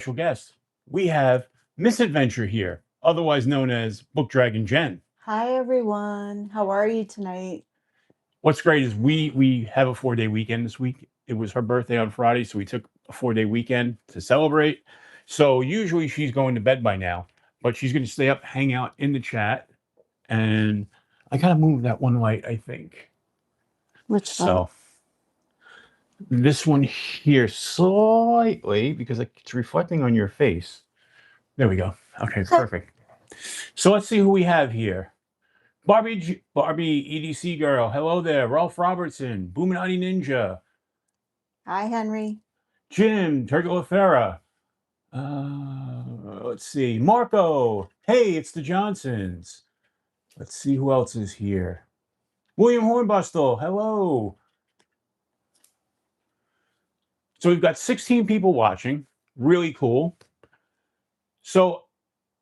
special guest. We have Misadventure here, otherwise known as Book Dragon Jen. Hi everyone. How are you tonight? What's great is we have a 4-day weekend this week. It was her birthday on Friday, so we took a 4-day weekend to celebrate. So usually she's going to bed by now, but she's going to stay up, hang out in the chat, and I gotta move that one light, I think. Which light? So this one here slightly because it's reflecting on your face. There we go. Okay, perfect. So let's see who we have here. Barbie EDC girl. Hello there. Ralph Robertson, Boominati Ninja, Hi Henry. Jim Turgolafera. Let's see. Marco. Hey, it's the Johnsons. Let's see who else is here. William Hornbustle. Hello. So we've got 16 people watching. Really cool. So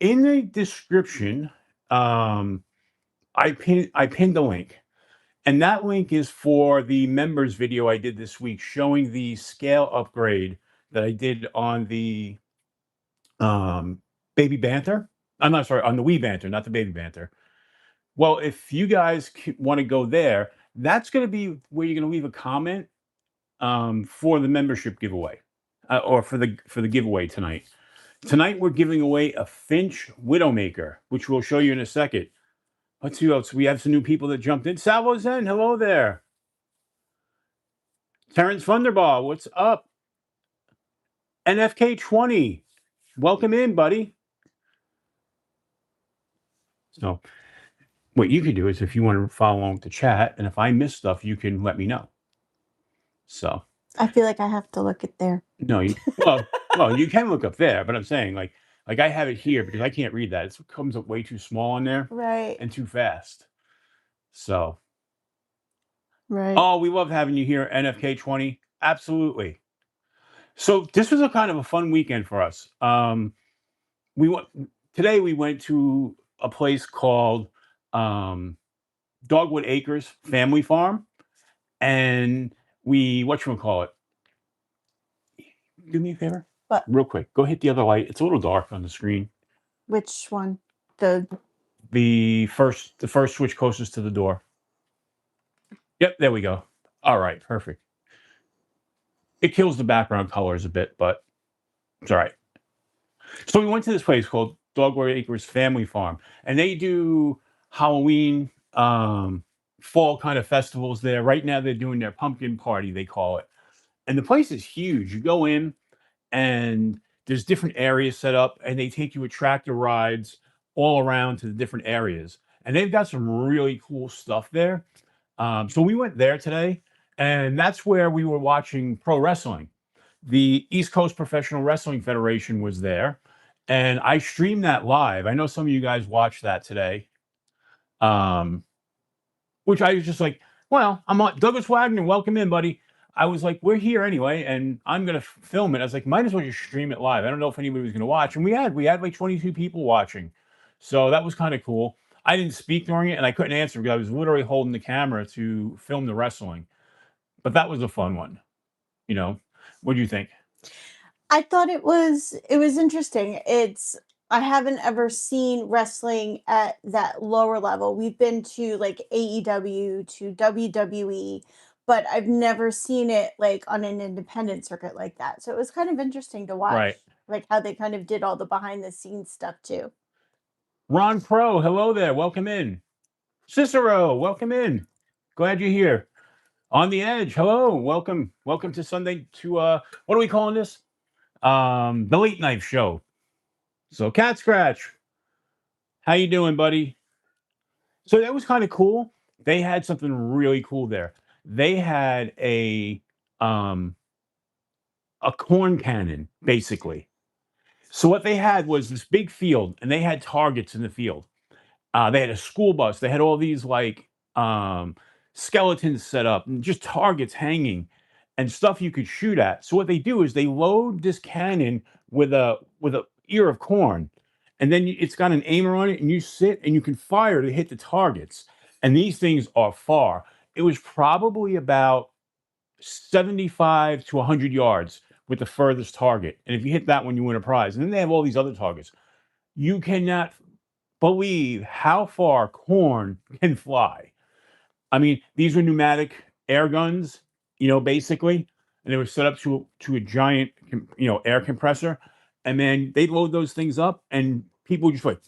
in the description, I pinned a link. And that link is for the members video I did this week showing the scale upgrade that I did on the baby Banter. I'm not sorry, on the wee Banter, not the baby Banter. Well, if you guys want to go there, that's going to be where you're going to leave a comment for the membership giveaway or for the giveaway tonight. Tonight we're giving away a Finch Widowmaker, which we'll show you in a second. Let's see who else. We have some new people that jumped in. Salvo Zen, hello there. Terrence Thunderball, what's up? NFK20, welcome in, buddy. So what you can do is if you want to follow along with the chat, and if I miss stuff, you can let me know. So I feel like I have to look at there. no, well, you can look up there, but I'm saying like I have it here because I can't read that. It comes up way too small on there, Right. and too fast. So, Right. oh, we love having you here, NFK20. Absolutely. So this was a kind of a fun weekend for us. Today we went to a place called Dogwood Acres Family Farm, and we whatchamacallit. Do me a favor? What? Real quick. Go hit the other light. It's a little dark on the screen. Which one? The first switch closest to the door. Yep, there we go. All right, perfect. It kills the background colors a bit, but it's all right. So we went to this place called Dogwood Acres Family Farm, and they do Halloween, fall kind of festivals there. Right now, they're doing their pumpkin party, they call it. And the place is huge. You go in, and there's different areas set up, and they take you a tractor rides all around to the different areas. And they've got some really cool stuff there. So we went there today, and that's where we were watching pro wrestling. The East Coast Professional Wrestling Federation was there, and I streamed that live. I know some of you guys watched that today, which I was just like, well, I'm on Douglas Wagner. Welcome in, buddy. I was like, we're here anyway, and I'm gonna film it. I was like, might as well just stream it live. I don't know if anybody was gonna watch, and we had like 22 people watching, so that was kind of cool. I didn't speak during it, and I couldn't answer because I was literally holding the camera to film the wrestling. But that was a fun one. You know, what do you think? I thought it was interesting. I haven't ever seen wrestling at that lower level. We've been to like AEW, to WWE, but I've never seen it like on an independent circuit like that. So it was kind of interesting to watch, Right. like how they kind of did all the behind the scenes stuff too. Ron Pro, hello there. Welcome in. Cicero, welcome in. Glad you're here. On the Edge, hello. Welcome to Sunday to what are we calling this? The Late Night Show. So Cat Scratch, how you doing, buddy? So that was kind of cool. They had something really cool there. They had a corn cannon, basically. So what they had was this big field, and they had targets in the field. They had a school bus. They had all these like skeletons set up and just targets hanging and stuff you could shoot at. So what they do is they load this cannon with a ear of corn, and then it's got an aimer on it, and you sit and you can fire to hit the targets. And these things are far. It was probably about 75 to 100 yards with the furthest target. And if you hit that one, you win a prize. And then they have all these other targets. You cannot believe how far corn can fly. I mean, these were pneumatic air guns, basically, and they were set up to a giant, air compressor. And then they'd load those things up, and people just like,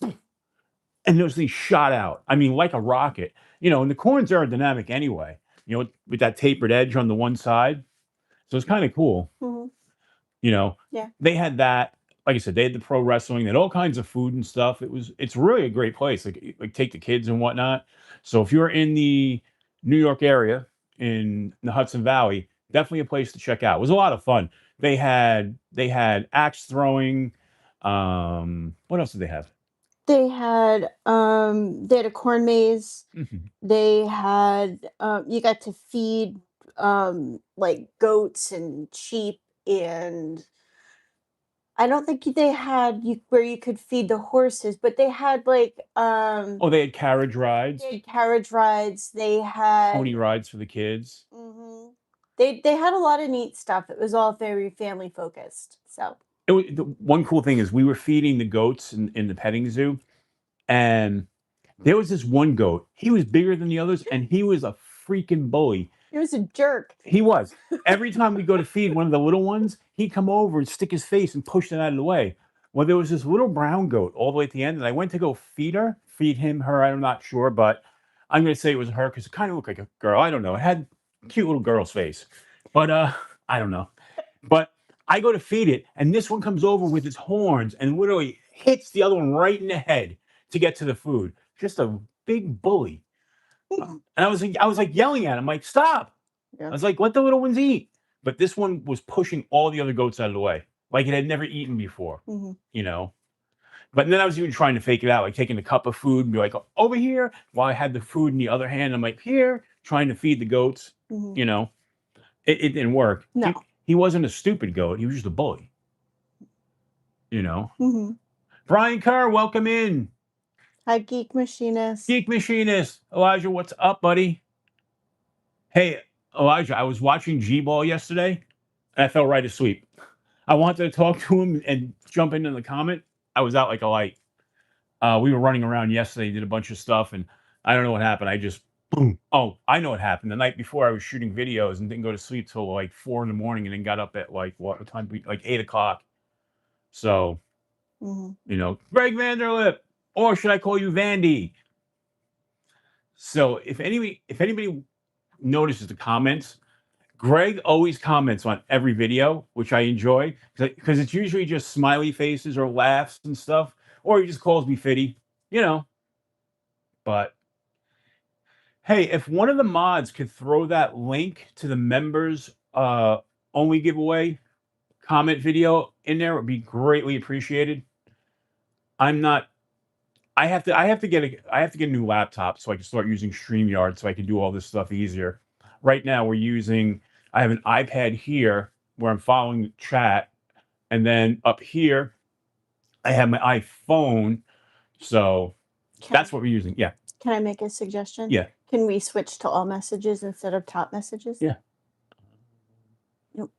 and those things shot out. I mean, like a rocket. And the corn's aerodynamic anyway. With that tapered edge on the one side, so it's kind of cool. Mm-hmm. Yeah. They had that. Like I said, they had the pro wrestling. They had all kinds of food and stuff. It's really a great place. Like take the kids and whatnot. So if you're in the New York area in the Hudson Valley, definitely a place to check out. It was a lot of fun. They had axe throwing. What else did they have? They had a corn maze. Mhm. They had you got to feed like goats and sheep, and I don't think they had you where you could feed the horses, but they had like Oh, they had carriage rides, they had carriage rides. They had pony rides for the kids. they had a lot of neat stuff. It was all very family focused. So The one cool thing is we were feeding the goats in the petting zoo, and there was this one goat. He was bigger than the others, and he was a freaking bully. it was a jerk. He was. Every time we go to feed one of the little ones, he'd come over and stick his face and push it out of the way. Well, there was this little brown goat all the way at the end, and I went to go feed him, her. I'm not sure, but I'm going to say it was her because it kind of looked like a girl. I don't know. It had a cute little girl's face, but I don't know. But I go to feed it, and this one comes over with its horns and literally hits the other one right in the head to get to the food. Just a big bully. And I was like yelling at him, like, stop. Yeah. I was like, let the little ones eat. But this one was pushing all the other goats out of the way, like it had never eaten before, But then I was even trying to fake it out, like taking a cup of food and be like, over here, while I had the food in the other hand. I'm like, here, trying to feed the goats. It didn't work. No. He wasn't a stupid goat. He was just a bully. Mm-hmm. Brian Kerr, welcome in. Hi, Geek Machinist. Geek Machinist. Elijah, what's up, buddy? Hey, Elijah, I was watching G-Ball yesterday, and I fell right asleep. I wanted to talk to him and jump into the comment. I was out like a light. We were running around yesterday, did a bunch of stuff, and I don't know what happened. I just, boom. Oh, I know what happened. The night before, I was shooting videos and didn't go to sleep till like 4 in the morning, and then got up at like, what time? Like 8 o'clock. So, Greg Vanderlip, or should I call you Vandy? So if anybody notices the comments, Greg always comments on every video, which I enjoy because it's usually just smiley faces or laughs and stuff, or he just calls me Fitty, But hey, if one of the mods could throw that link to the members only giveaway comment video in there, it would be greatly appreciated. I have to get a new laptop so I can start using StreamYard so I can do all this stuff easier. Right now I have an iPad here where I'm following the chat, and then up here I have my iPhone. So that's what we're using. Yeah. Can I make a suggestion? Yeah. Can we switch to all messages instead of top messages? Yeah. Nope.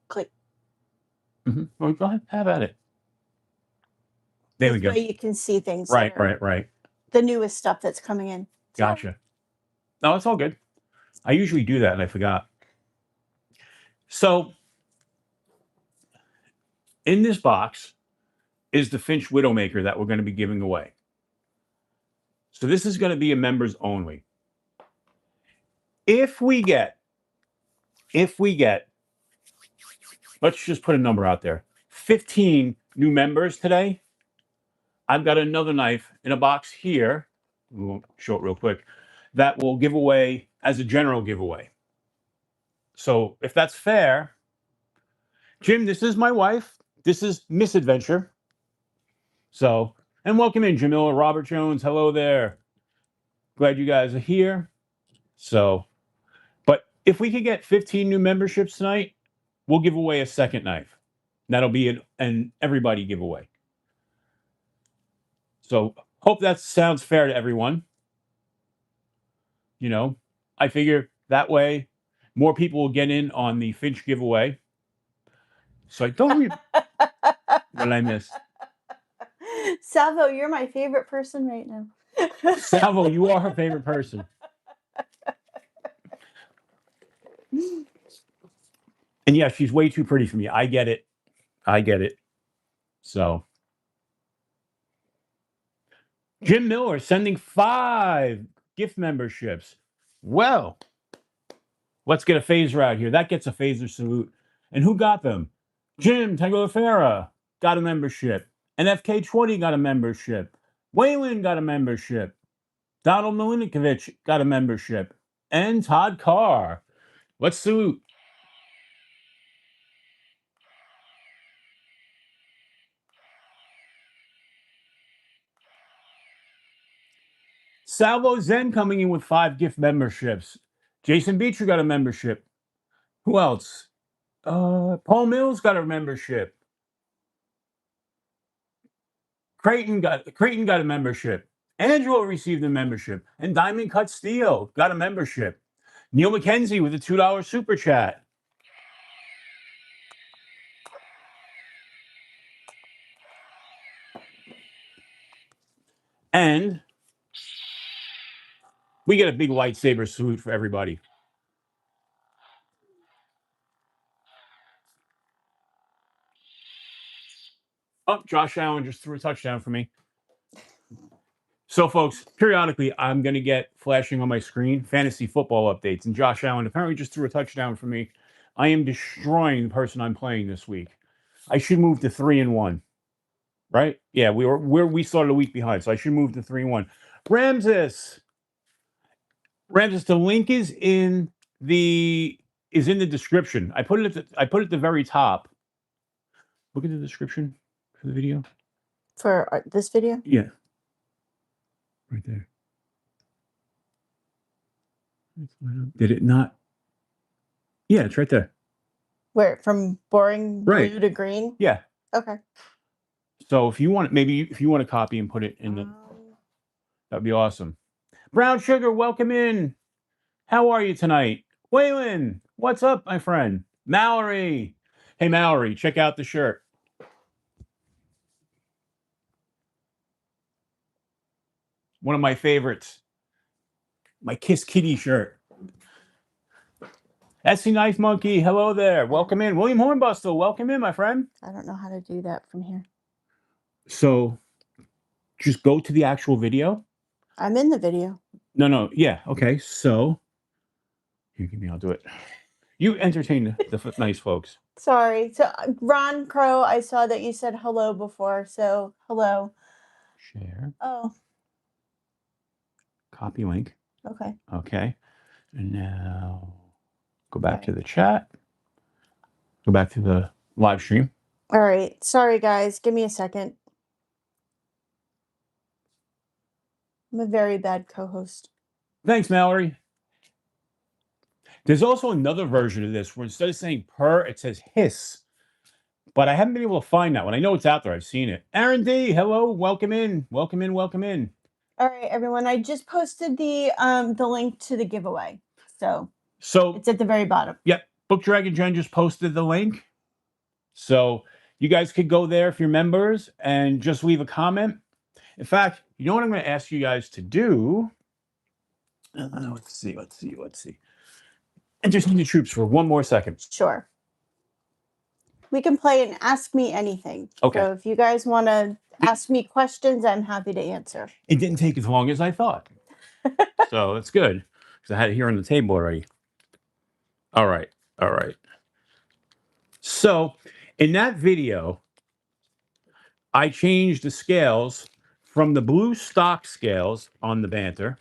Click. Well, go ahead, have at it. There we go. Way you can see things. Right. The newest stuff that's coming in. Gotcha. No, it's all good. I usually do that and I forgot. So in this box is the Finch Widowmaker that we're going to be giving away. So this is going to be a members only. If we get, let's just put a number out there, 15 new members today, I've got another knife in a box here. We'll show it real quick. That will give away as a general giveaway. So if that's fair, Jim, this is my wife. This is Misadventure. So, and welcome in, Jamila, Robert Jones. Hello there. Glad you guys are here. So, but if we could get 15 new memberships tonight, we'll give away a second knife. That'll be an everybody giveaway. So, hope that sounds fair to everyone. I figure that way more people will get in on the Finch giveaway. So I don't remember what I missed. Salvo, you're my favorite person right now. Salvo, you are her favorite person. And yeah, she's way too pretty for me. I get it. I get it. So Jim Miller sending 5 gift memberships. Well, let's get a phaser out here. That gets a phaser salute. And who got them? Jim Tango Farah got a membership. NFK20 got a membership. Waylon got a membership. Donald Milinikovich got a membership. And Todd Carr. Let's salute. Salvo Zen coming in with 5 gift memberships. Jason Beecher got a membership. Who else? Paul Mills got a membership. Creighton got a membership. Angelo received a membership. And Diamond Cut Steel got a membership. Neil McKenzie with a $2 super chat. And we get a big lightsaber salute for everybody. Oh, Josh Allen just threw a touchdown for me. So, folks, periodically I'm going to get flashing on my screen fantasy football updates. And Josh Allen apparently just threw a touchdown for me. I am destroying the person I'm playing this week. I should move to 3-1. Right? Yeah, we started a week behind, so I should move to 3-1. Ramses, the link is in the description. I put it at the very top. Look at the description for the video. For this video? Yeah. Right there. Did it not? Yeah, it's right there. Where from boring Right. blue to green? Yeah. Okay. So if you want to copy and put it in the, that'd be awesome. Brown Sugar, welcome in. How are you tonight? Waylon, what's up, my friend? Mallory. Hey, Mallory, check out the shirt. One of my favorites. My Kiss Kitty shirt. Essie Knife Monkey, hello there. Welcome in. William Hornbustle, welcome in, my friend. I don't know how to do that from here. So just go to the actual video. I'm in the video. No. Yeah. Okay. So here, give me, I'll do it. You entertain the nice folks. Sorry. So Ron Crow, I saw that you said hello before. So hello. Share. Oh. Copy link. Okay. Okay. And now go back to the chat. Go back to the live stream. All right. Sorry, guys. Give me a second. I'm a very bad co-host. Thanks, Mallory. There's also another version of this where instead of saying purr, it says hiss. But I haven't been able to find that one. I know it's out there. I've seen it. Aaron D, hello. Welcome in. Welcome in. Welcome in. All right, everyone. I just posted the link to the giveaway. So it's at the very bottom. Yep. Book Dragon Jen just posted the link. So you guys could go there if you're members and just leave a comment. In fact, you know what I'm going to ask you guys to do? Let's see. And just need the troops for one more second. Sure. We can play an Ask Me Anything. Okay. So if you guys want to ask me questions, I'm happy to answer. It didn't take as long as I thought. So it's good because I had it here on the table already. All right. So in that video, I changed the scales from the blue stock scales on the Banter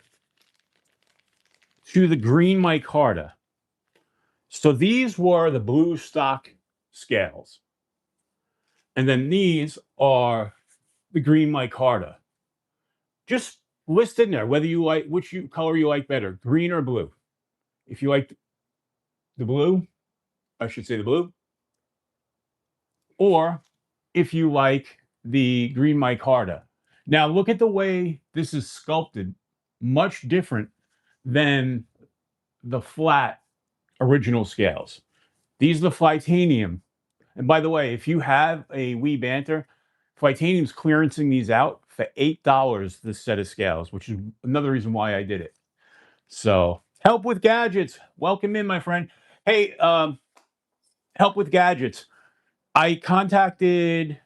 to the green micarta. So these were the blue stock scales. And then these are the green micarta. Just list in there whether you like which color you like better, green or blue. If you like the blue, I should say the blue. Or if you like the green micarta. Now look at the way this is sculpted, much different than the flat original scales. These are the Flytanium. And by the way, if you have a Wii Banter, Titanium's clearancing these out for $8 this set of scales, which is another reason why I did it. So help with gadgets. Welcome in, my friend. Hey, help with gadgets. I contacted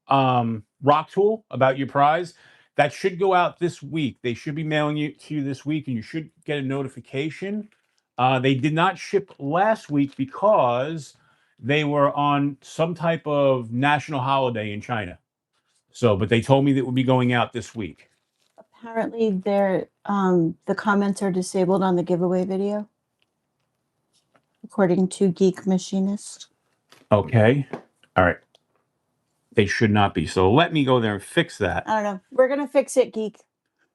Rock Tool about your prize. That should go out this week. They should be mailing it to you this week, and you should get a notification. They did not ship last week because they were on some type of national holiday in China. So, but they told me that it would be going out this week. Apparently, the comments are disabled on the giveaway video, according to Geek Machinist. Okay. All right. They should not be. So let me go there and fix that. I don't know. We're gonna fix it, Geek.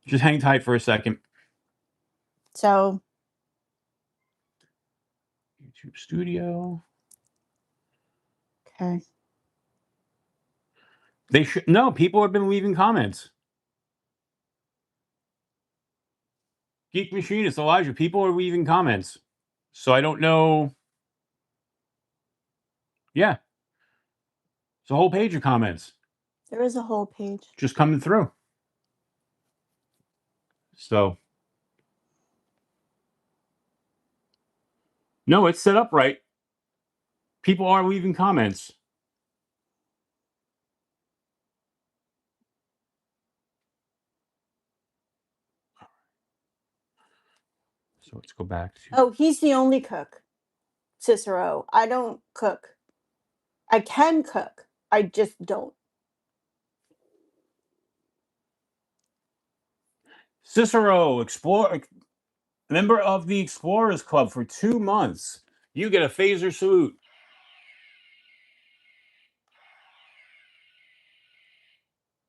Just hang tight for a second. So YouTube Studio. okay. They should no. People have been leaving comments. Geek Machinist, Elijah. People are leaving comments. So I don't know. Yeah. It's a whole page of comments There is a whole page. just coming through. So no, it's set up right. People are leaving comments. So let's go back to. Oh, he's the only cook, Cicero. I don't cook. I can cook. I just don't. Cicero, member of the Explorers Club for 2 months. You get a phaser salute.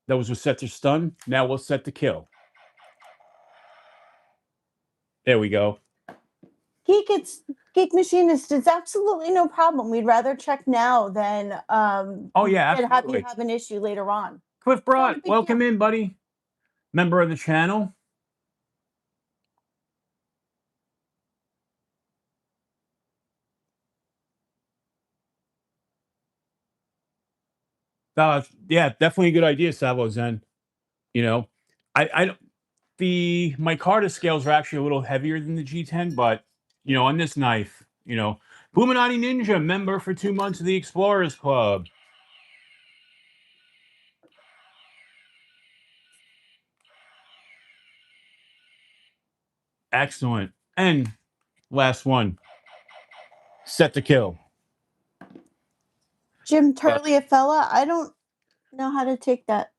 That was set to stun. Now we'll set to kill. There we go. Geek Machinist. It's absolutely no problem. We'd rather check now than Oh yeah, than have absolutely. you have an issue later on. Cliff Brott, big welcome deal. in, buddy. Member of the channel. Yeah, definitely a good idea, Savo Zen. You know, I the Micarta scales are actually a little heavier than the G10, but you know, on this knife, you know, Boominati Ninja, member for 2 months of the Explorers Club. Excellent. And last one, set to kill. Jim Turliafella, I don't know how to take that.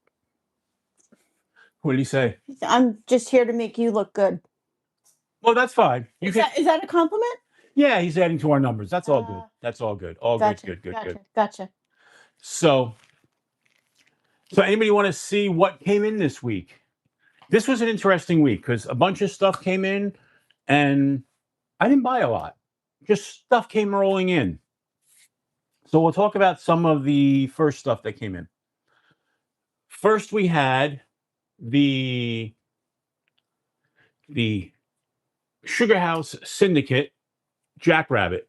What did he say? I'm just here to make you look good. Well, that's fine. Is that a compliment? Yeah, he's adding to our numbers. That's all good. That's all good. All Gotcha, good. Gotcha. So anybody want to see what came in this week? This was an interesting week because a bunch of stuff came in and I didn't buy a lot. Just stuff came rolling in. So we'll talk about some of the first stuff that came in. First, we had the Sugar House Syndicate Jackrabbit.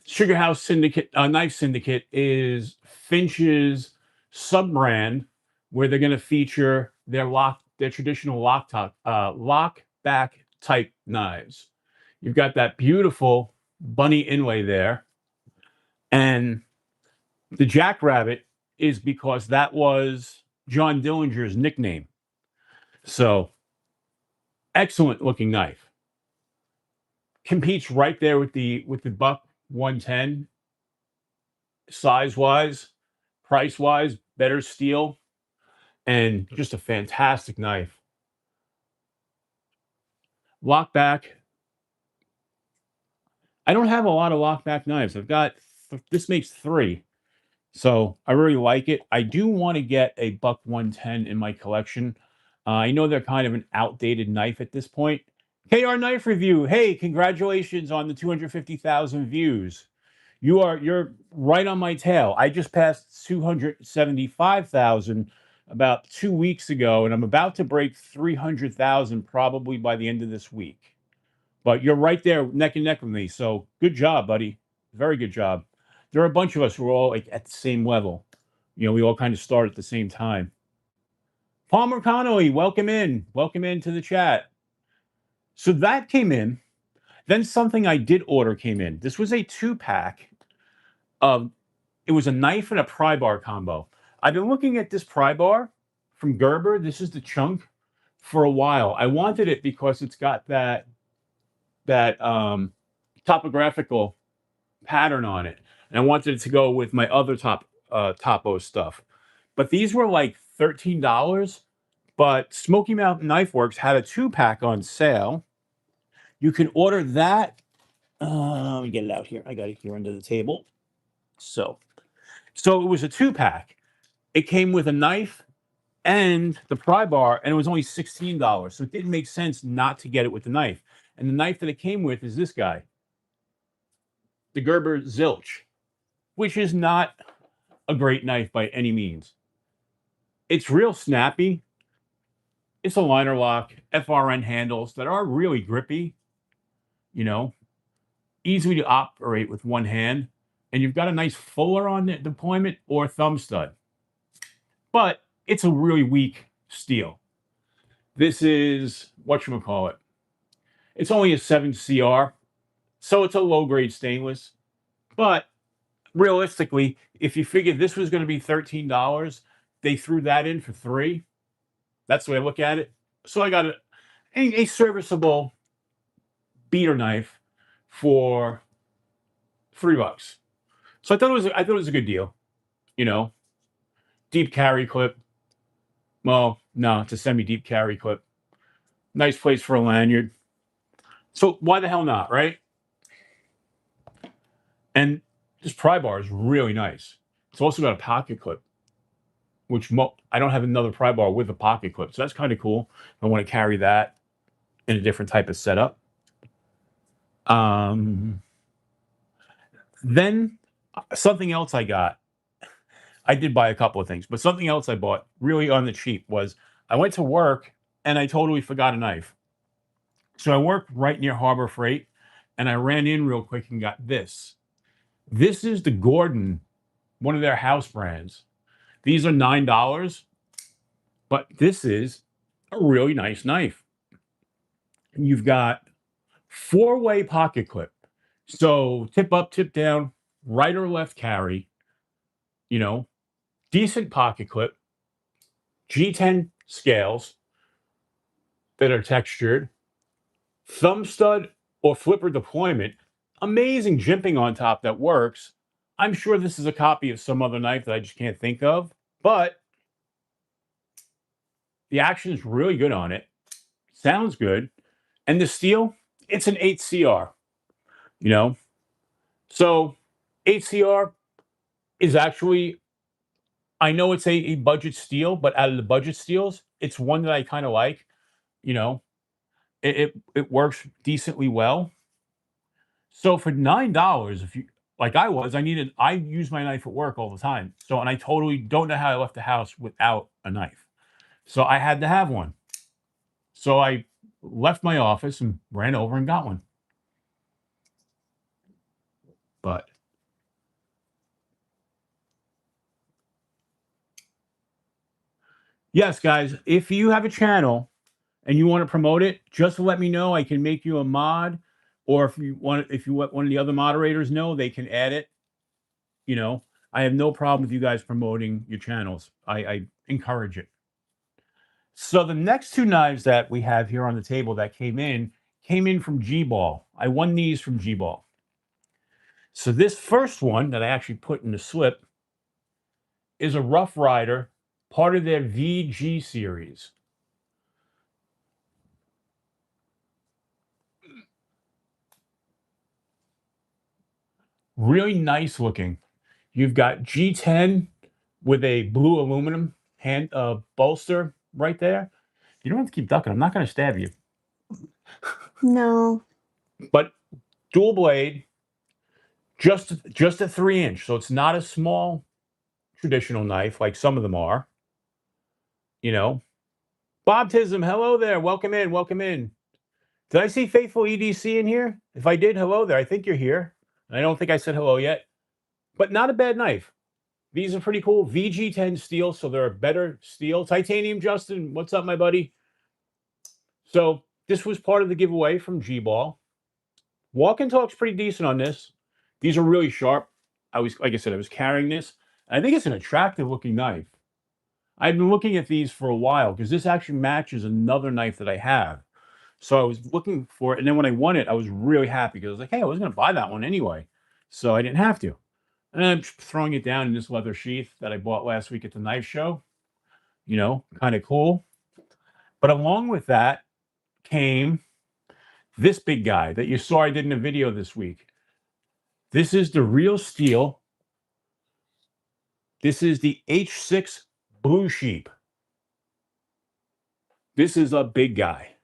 Sugar House Syndicate Knife Syndicate is Finch's sub brand where they're going to feature their traditional lock back type knives. You've got that beautiful bunny inlay there, and the Jackrabbit is because that was John Dillinger's nickname. So excellent looking knife. Competes right there with the Buck 110 size wise, price wise, better steel, and just a fantastic knife. Lockback. I don't have a lot of lockback knives. I've got this makes 3. So I really like it. I do want to get a Buck 110 in my collection. I know they're kind of an outdated knife at this point. KR Knife Review. Hey, congratulations on the 250,000 views. You're right on my tail. I just passed 275,000 about 2 weeks ago, and I'm about to break 300,000 probably by the end of this week. But you're right there neck and neck with me. So good job, buddy. Very good job. there are a bunch of us who are all like at the same level. We all kind of start at the same time. Palmer Connolly, welcome in. Welcome into the chat. So that came in. Then something I did order came in. This was a 2-pack of, it was a knife and a pry bar combo. I've been looking at this pry bar from Gerber. This is the chunk for a while. I wanted it because it's got that topographical pattern on it. And I wanted it to go with my other Topo stuff. But these were like $13. But Smoky Mountain Knife Works had a 2-pack on sale. You can order that. Let me get it out here. I got it here under the table. So it was a 2-pack. It came with a knife and the pry bar, and it was only $16. So it didn't make sense not to get it with the knife. And the knife that it came with is this guy, the Gerber Zilch, which is not a great knife by any means. It's real snappy. It's a liner lock, FRN handles that are really grippy, easy to operate with one hand. And you've got a nice fuller on the deployment or thumb stud. But it's a really weak steel. This is, whatchamacallit, it's only a 7CR, so it's a low-grade stainless. But realistically, if you figured this was going to be $13, they threw that in for $3. That's the way I look at it. So I got a serviceable beater knife for $3. So I thought it was a good deal. Deep carry clip. Well, no, it's a semi-deep carry clip. Nice place for a lanyard. So why the hell not, right? And this pry bar is really nice. It's also got a pocket clip, which I don't have another pry bar with a pocket clip. So that's kind of cool. I want to carry that in a different type of setup. Then something else I got. I did buy a couple of things, but something else I bought really on the cheap was I went to work and I totally forgot a knife. So I work right near Harbor Freight and I ran in real quick and got this. This is the Gordon, one of their house brands. These are $9, but this is a really nice knife. And you've got 4-way pocket clip. So tip up, tip down, right or left carry, decent pocket clip, G10 scales that are textured, thumb stud or flipper deployment, amazing jimping on top that works. I'm sure this is a copy of some other knife that I just can't think of, but the action is really good on it. Sounds good. And the steel, it's an 8CR, So 8CR is actually, I know it's a budget steel, but out of the budget steels, it's one that I kind of like. It works decently well. So for $9, if you like I use my knife at work all the time. So, and I totally don't know how I left the house without a knife. So I had to have one. So I left my office and ran over and got one. But yes, guys, if you have a channel and you want to promote it, just let me know. I can make you a mod, or if you let one of the other moderators know, they can add it. I have no problem with you guys promoting your channels. I encourage it. So the next 2 knives that we have here on the table that came in from GAW. I won these from GAW. So this first one that I actually put in the slip is a Rough Rider, part of their VG series. Really nice looking. You've got G10 with a blue aluminum hand bolster right there. You don't have to keep ducking. I'm not going to stab you. No. But dual blade, just a 3-inch. So it's not a small traditional knife like some of them are. Bob Tism, hello there. Welcome in. Welcome in. Did I see Faithful EDC in here? If I did, hello there. I think you're here. I don't think I said hello yet. but not a bad knife. These are pretty cool. VG10 steel, so they're a better steel. Titanium, Justin, what's up, my buddy? So this was part of the giveaway from G-Ball. Walk and talk's pretty decent on this. These are really sharp. Like I said, I was carrying this. I think it's an attractive looking knife. I've been looking at these for a while because this actually matches another knife that I have. So I was looking for it, and then when I won it, I was really happy because I was like, hey, I was going to buy that one anyway. So I didn't have to. And I'm throwing it down in this leather sheath that I bought last week at the knife show. You know, kind of cool. But along with that came this big guy that you saw I did in a video this week. This is the real steel. This is the H6 Blue Sheep. This is a big guy.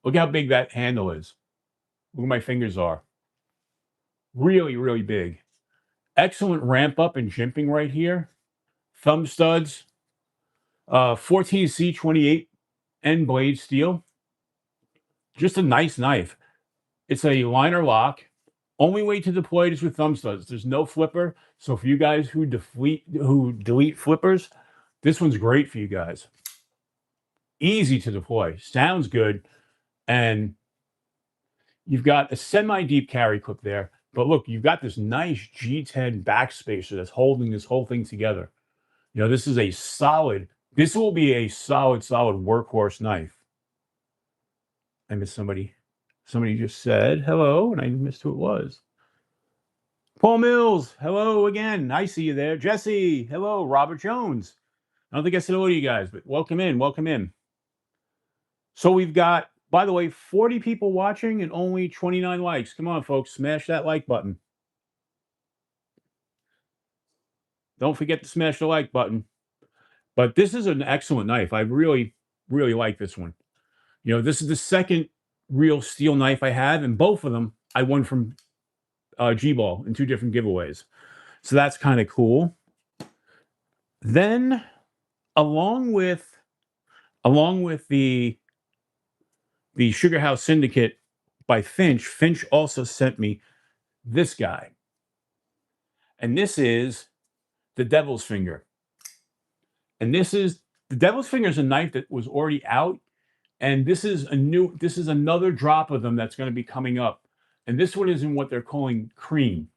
Look how big that handle is. Look where my fingers are. Really, really big. Excellent ramp up and jimping right here. Thumb studs. 14C28 end blade steel. Just a nice knife. It's a liner lock. Only way to deploy it is with thumb studs. There's no flipper. So for you guys who delete flippers, this one's great for you guys. Easy to deploy. Sounds good. And you've got a semi-deep carry clip there. But look, you've got this nice G10 backspacer that's holding this whole thing together. You know, this will be a solid workhorse knife. I missed somebody. Somebody just said hello, and I missed who it was. Paul Mills, hello again. I see you there. Jesse, hello. Robert Jones. I don't think I said hello to you guys, but welcome in. Welcome in. So we've got, by the way, 40 people watching and only 29 likes. Come on, folks. Smash that like button. Don't forget to smash the like button. But this is an excellent knife. I really, really like this one. You know, this is the second real steel knife I have, and both of them I won from G-Ball in 2 different giveaways. So that's kind of cool. Then, along with the Sugar House Syndicate by Finch also sent me this guy. And this is the Devil's Finger. And the Devil's Finger is a knife that was already out. And this is another drop of them that's going to be coming up. And this one is in what they're calling cream.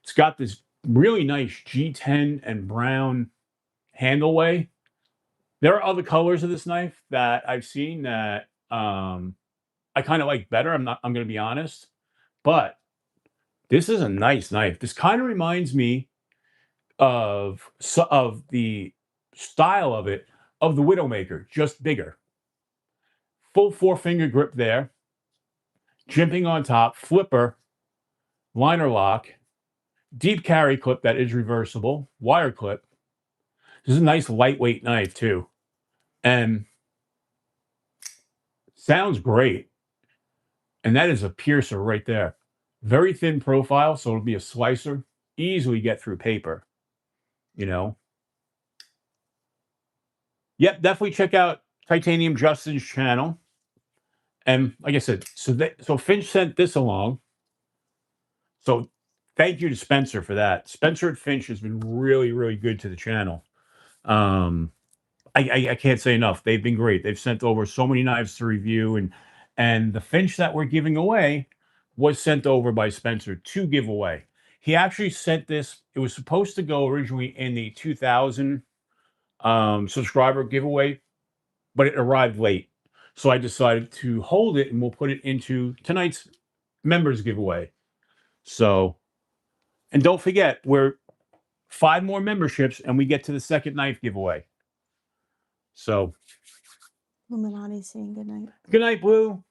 It's got this really nice G10 and brown handle way. There are other colors of this knife that I've seen that I kind of like better. I'm going to be honest. But this is a nice knife. This kind of reminds me of the style of the Widowmaker, just bigger. Full 4-finger grip there. Jimping on top, flipper, liner lock, deep carry clip that is reversible, wire clip. This is a nice lightweight knife too. And sounds great. And that is a piercer right there. Very thin profile, so it'll be a slicer. Easily get through paper, you know. Yep, definitely check out Titanium Justin's channel. And like I said, so Finch sent this along. So thank you to Spencer for that. Spencer at Finch has been really, really good to the channel. I can't say enough. They've been great. They've sent over so many knives to review, and the Finch that we're giving away was sent over by Spencer to give away. He actually sent this. It was supposed to go originally in the 2000 subscriber giveaway, but it arrived late. So I decided to hold it, and we'll put it into tonight's members giveaway. So, and don't forget, we're 5 more memberships, and we get to the second knife giveaway. So, Illuminati saying good night. Good night, Blue.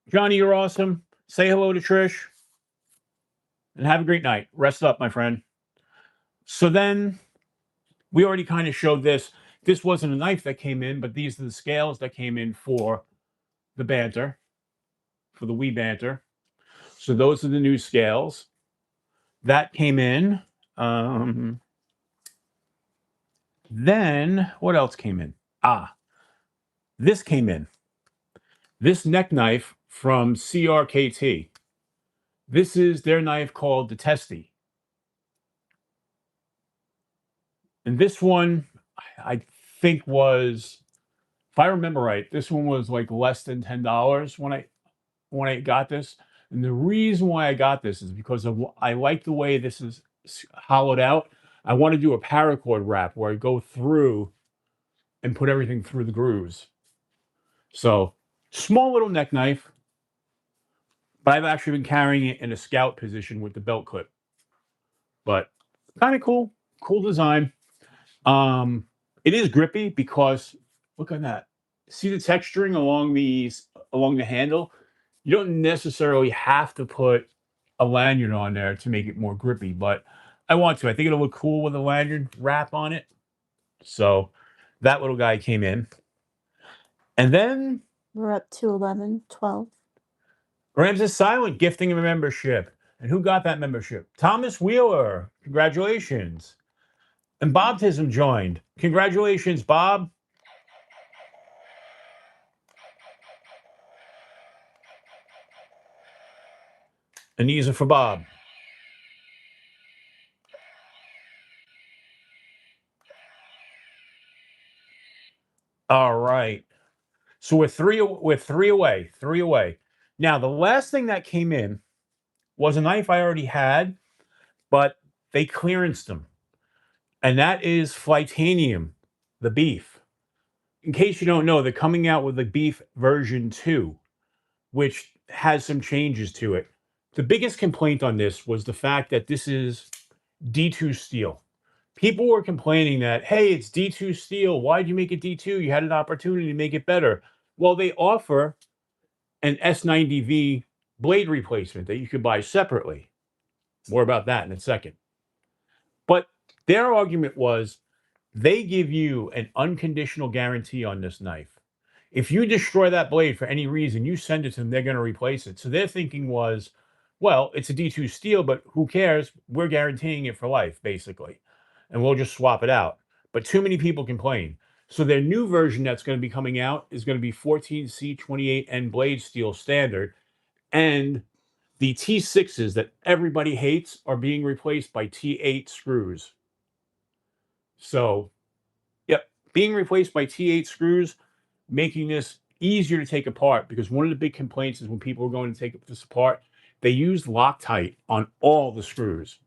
Johnny, you're awesome. Say hello to Trish. And have a great night. Rest up, my friend. So then, we already kind of showed this. This wasn't a knife that came in, but these are the scales that came in for the Banter, for the Wii Banter. So those are the new scales. That came in. Then, what else came in? This came in. This neck knife from CRKT. This is their knife called the Testy. And this one, I think was, if I remember right, this one was like less than $10 when I got this. And the reason why I got this is because I like the way this is hollowed out. I want to do a paracord wrap where I go through and put everything through the grooves. So small little neck knife, but I've actually been carrying it in a scout position with the belt clip. But kind of cool design. It is grippy because look at that. See the texturing along the handle? You don't necessarily have to put a lanyard on there to make it more grippy, but I want to. I think it'll look cool with a lanyard wrap on it. So that little guy came in. And then We're up to 11, 12. Rams is silent, gifting a membership. And who got that membership? Thomas Wheeler. Congratulations. And Bob Tism joined. Congratulations, Bob. And these are for Bob. All right. So we're three away. Three away. Now, the last thing that came in was a knife I already had, but they clearanced them. And that is Flightanium, the beef. In case you don't know, they're coming out with the beef version 2, which has some changes to it. The biggest complaint on this was the fact that this is D2 steel. People were complaining that, hey, it's D2 steel. Why'd you make it D2? You had an opportunity to make it better. Well, they offer an S90V blade replacement that you could buy separately. More about that in a second. But their argument was they give you an unconditional guarantee on this knife. If you destroy that blade for any reason, you send it to them, they're going to replace it. So their thinking was, well, it's a D2 steel, but who cares? We're guaranteeing it for life, basically. And we'll just swap it out. But too many people complain. So their new version that's going to be coming out is going to be 14C28N blade steel standard. And the T6s that everybody hates are being replaced by T8 screws. So, yep, being replaced by T8 screws, making this easier to take apart, because one of the big complaints is when people are going to take this apart, they used Loctite on all the screws,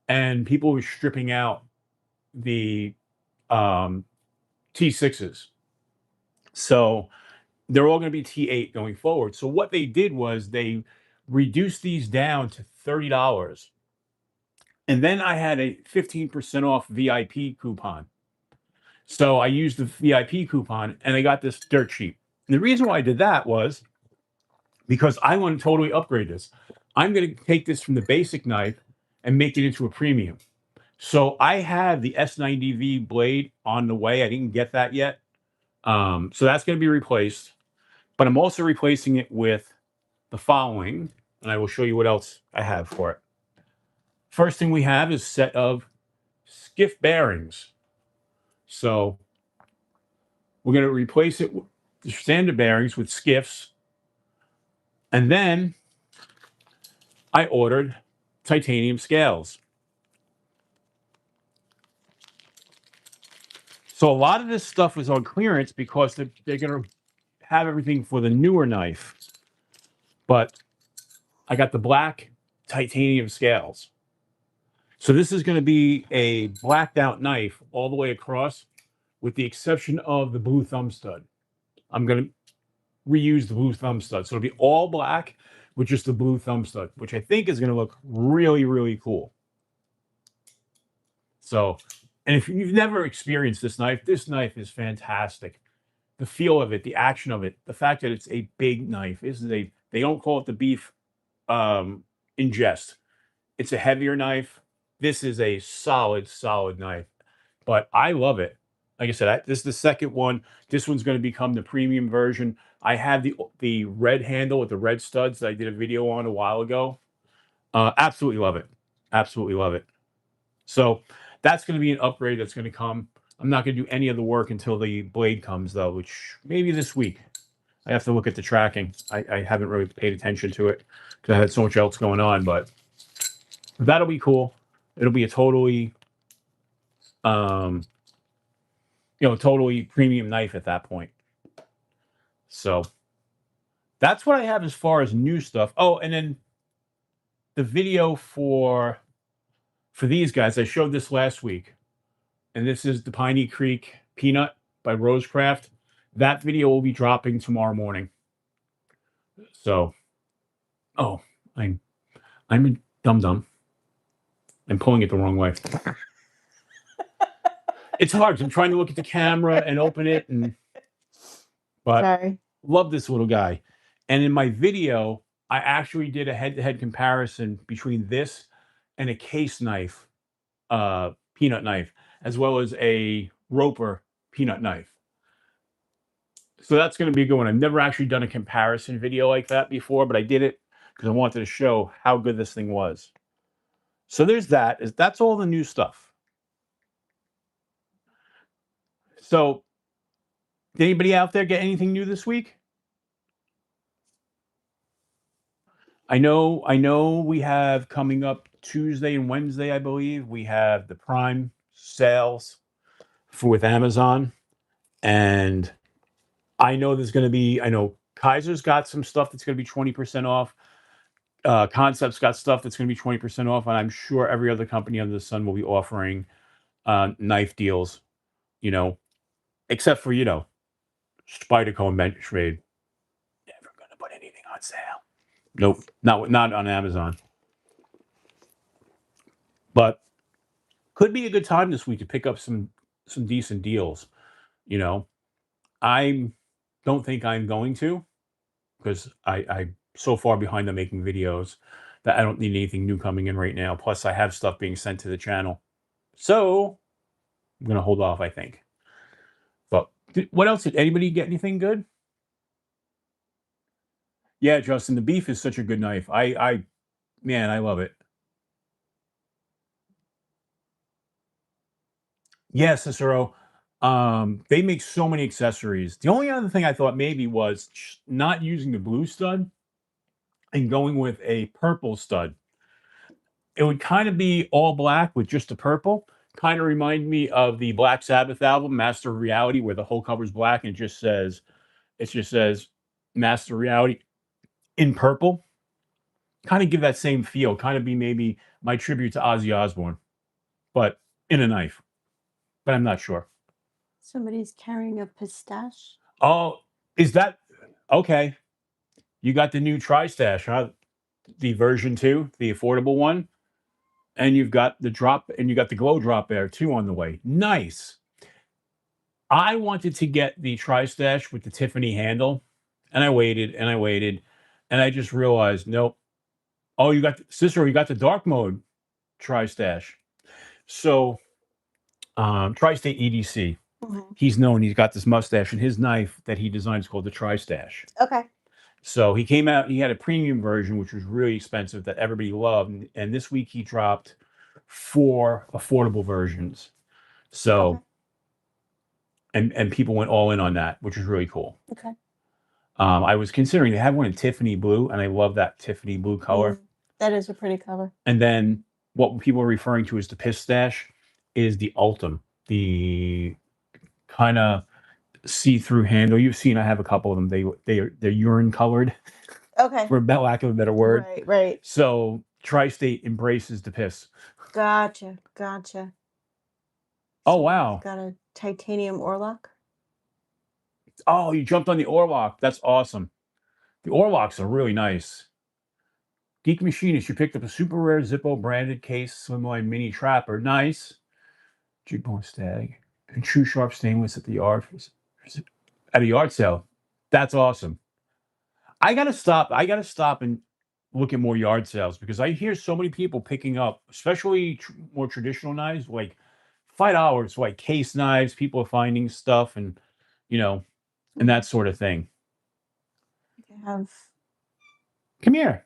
and people were stripping out the T6s. So they're all going to be T8 going forward. So what they did was they reduced these down to $30. And then I had a 15% off VIP coupon. So I used the VIP coupon and I got this dirt cheap. And the reason why I did that was because I want to totally upgrade this. I'm going to take this from the basic knife and make it into a premium. So I have the S90V blade on the way. I didn't get that yet. So that's going to be replaced. But I'm also replacing it with the following, and I will show you what else I have for it. First thing we have is a set of skiff bearings. So we're going to replace it with the standard bearings with skiffs. And then I ordered titanium scales. So a lot of this stuff was on clearance because they're going to have everything for the newer knife. But I got the black titanium scales. So this is going to be a blacked out knife all the way across, with the exception of the blue thumb stud. I'm going to reuse the blue thumb stud. So it'll be all black with just the blue thumb stud, which I think is going to look really, really cool. So, and if you've never experienced this knife is fantastic. The feel of it, the action of it, the fact that it's a big knife. They don't call it the beef ingest. It's a heavier knife. This is a solid knife, but I love it. Like I said, this is the second one. This one's going to become the premium version. I have the red handle with the red studs that I did a video on a while ago. Absolutely love it. Absolutely love it. So that's going to be an upgrade that's going to come. I'm not going to do any of the work until the blade comes, though, which maybe this week. I have to look at the tracking. I haven't really paid attention to it because I had so much else going on. But that'll be cool. It'll be a totally, um, totally premium knife at that point. So that's what I have as far as new stuff. Oh, and then the video for these guys, I showed this last week, and this is the Piney Creek Peanut by Rosecraft. That video will be dropping tomorrow morning. So, oh, I'm a dum dum. I'm pulling it the wrong way. It's hard. I'm trying to look at the camera and open it, but Sorry. love this little guy. And in my video, I actually did a head-to-head comparison between this and a case knife, peanut knife, as well as a Roper peanut knife. So that's going to be a good one. I've never actually done a comparison video like that before, but I did it because I wanted to show how good this thing was. So there's that. That's all the new stuff. So did anybody out there get anything new this week? I know we have coming up Tuesday and Wednesday, I believe, we have the Prime sales with Amazon. And I know Kaiser's got some stuff that's going to be 20% off. Concept's got stuff that's going to be 20% off. And I'm sure every other company under the sun will be offering knife deals, except for, Spyderco and Benchmade. Never going to put anything on sale. Nope, not on Amazon. But could be a good time this week to pick up some decent deals. I don't think I'm going to because I'm so far behind on making videos that I don't need anything new coming in right now. Plus, I have stuff being sent to the channel, so I'm gonna hold off. I think. But what else? Did anybody get anything good? Yeah, Justin, the beef is such a good knife. Man, I love it. Yeah, Cicero. They make so many accessories. The only other thing I thought maybe was not using the blue stud and going with a purple stud. It would kind of be all black with just the purple. Kind of remind me of the Black Sabbath album, Master of Reality, where the whole cover's black and it just says Master of Reality in purple. Kind of give that same feel. Kind of be maybe my tribute to Ozzy Osbourne, but in a knife. But I'm not sure. Somebody's carrying a pistache. Oh, is that okay? You got the new Tri-Stash, huh? The version 2, the affordable one. And you've got the drop and you got the glow drop there too on the way. Nice. I wanted to get the Tri-Stash with the Tiffany handle, and I waited and I waited, and I just realized, nope. Oh, you got Cicero, you got the dark mode Tri-Stash. So, Tri-State EDC. Mhm. He's known. He's got this mustache, and his knife that he designed is called the Tri-Stash. Okay. So he came out. He had a premium version, which was really expensive, that everybody loved. And this week he dropped 4 affordable versions. So Okay. and people went all in on that, which was really cool. Okay. I was considering they have one in Tiffany blue, and I love that Tiffany blue color. That is a pretty color. And then what people are referring to as the Pistache is the Ultim, the kind of see-through handle. You've seen I have a couple of them. They're urine colored, Okay. for lack of a better word. Right. So Tri-State embraces the piss. Gotcha. Oh So wow. got a titanium Orlock. Oh, you jumped on the Orlock. That's awesome. The Orlocks are really nice. Geek Machinist, you picked up a super rare Zippo branded case slimline mini trapper. Nice. Jigbone Stag and True Sharp Stainless at the at a yard sale. That's awesome. I gotta stop. I gotta stop and look at more yard sales because I hear so many people picking up, especially more traditional knives, like $5, like case knives. People are finding stuff and you know, and that sort of thing. I have. Come here.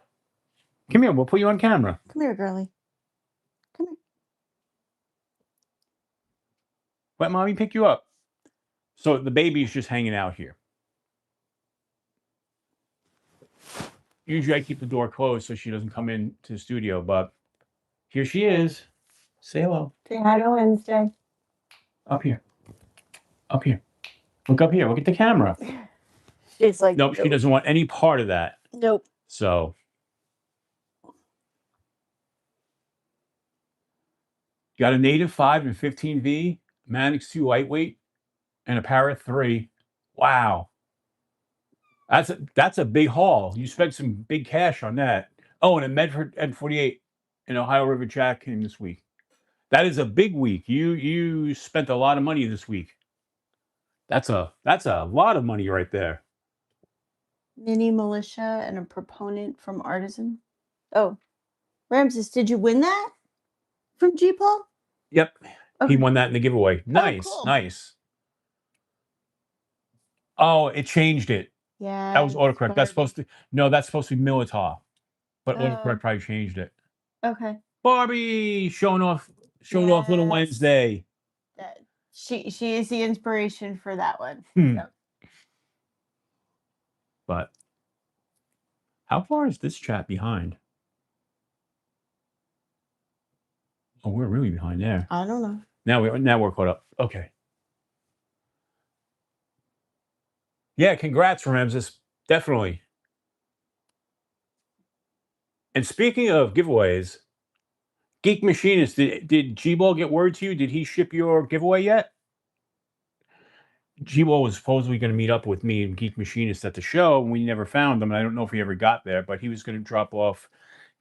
Come here. We'll put you on camera. Come here, girly. Come here. Let mommy pick you up. So the baby's just hanging out here. usually I keep the door closed so she doesn't come in to the studio, but here she is. Say hello. Say hi to Wednesday. Up here. Up here. Look up here. Look at the camera. She's like, Nope, she doesn't want any part of that. Nope. So got a native 5 and 15V, Manix 2 lightweight, and a Parrot 3. Wow. That's a big haul. You spent some big cash on that. Oh, and a Medford N48 and Ohio River Jack came this week. That is a big week. You spent a lot of money this week. That's a lot of money right there. Mini militia and a proponent from Artisan. Oh, Ramses, did you win that from G Paul? Yep. Okay. He won that in the giveaway. Nice, cool. nice. Oh, it changed it. Yeah. That was autocorrect. That's supposed to that's supposed to be Militar. But Oh. autocorrect probably changed it. Okay. Barbie showing off little Yes. Wednesday. She is the inspiration for that one. Yep. But how far is this chat behind? Oh, we're really behind there. I don't know. Now we're caught up. Okay. Yeah, congrats, Ramses. Definitely. And speaking of giveaways, Geek Machinist, did G-Ball get word to you? Did he ship your giveaway yet? G-Ball was supposedly going to meet up with me and Geek Machinist at the show, and we never found him. And I don't know if he ever got there, but he was going to drop off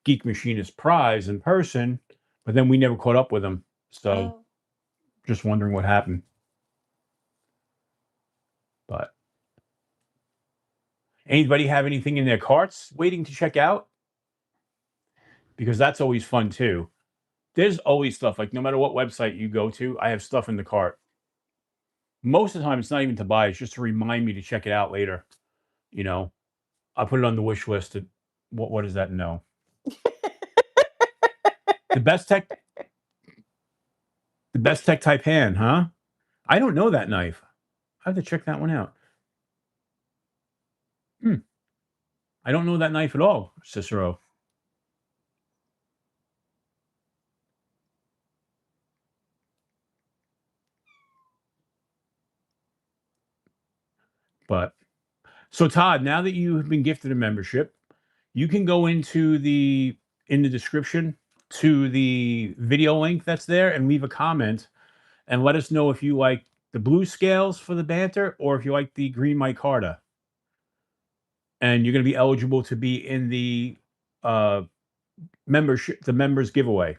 Geek Machinist prize in person, but then we never caught up with him. So just wondering what happened. But anybody have anything in their carts waiting to check out? Because that's always fun too. There's always stuff, like no matter what website you go to, I have stuff in the cart. Most of the time, it's not even to buy. It's just to remind me to check it out later. You know, I put it on the wish list. What is that? No. The best tech type hand, huh? I don't know that knife. I have to check that one out. I don't know that knife at all, Cicero. But so Todd, now that you have been gifted a membership, you can go in the description to the video link that's there and leave a comment and let us know if you like the blue scales for the Banter or if you like the green micarta. And you're going to be eligible to be in the members giveaway.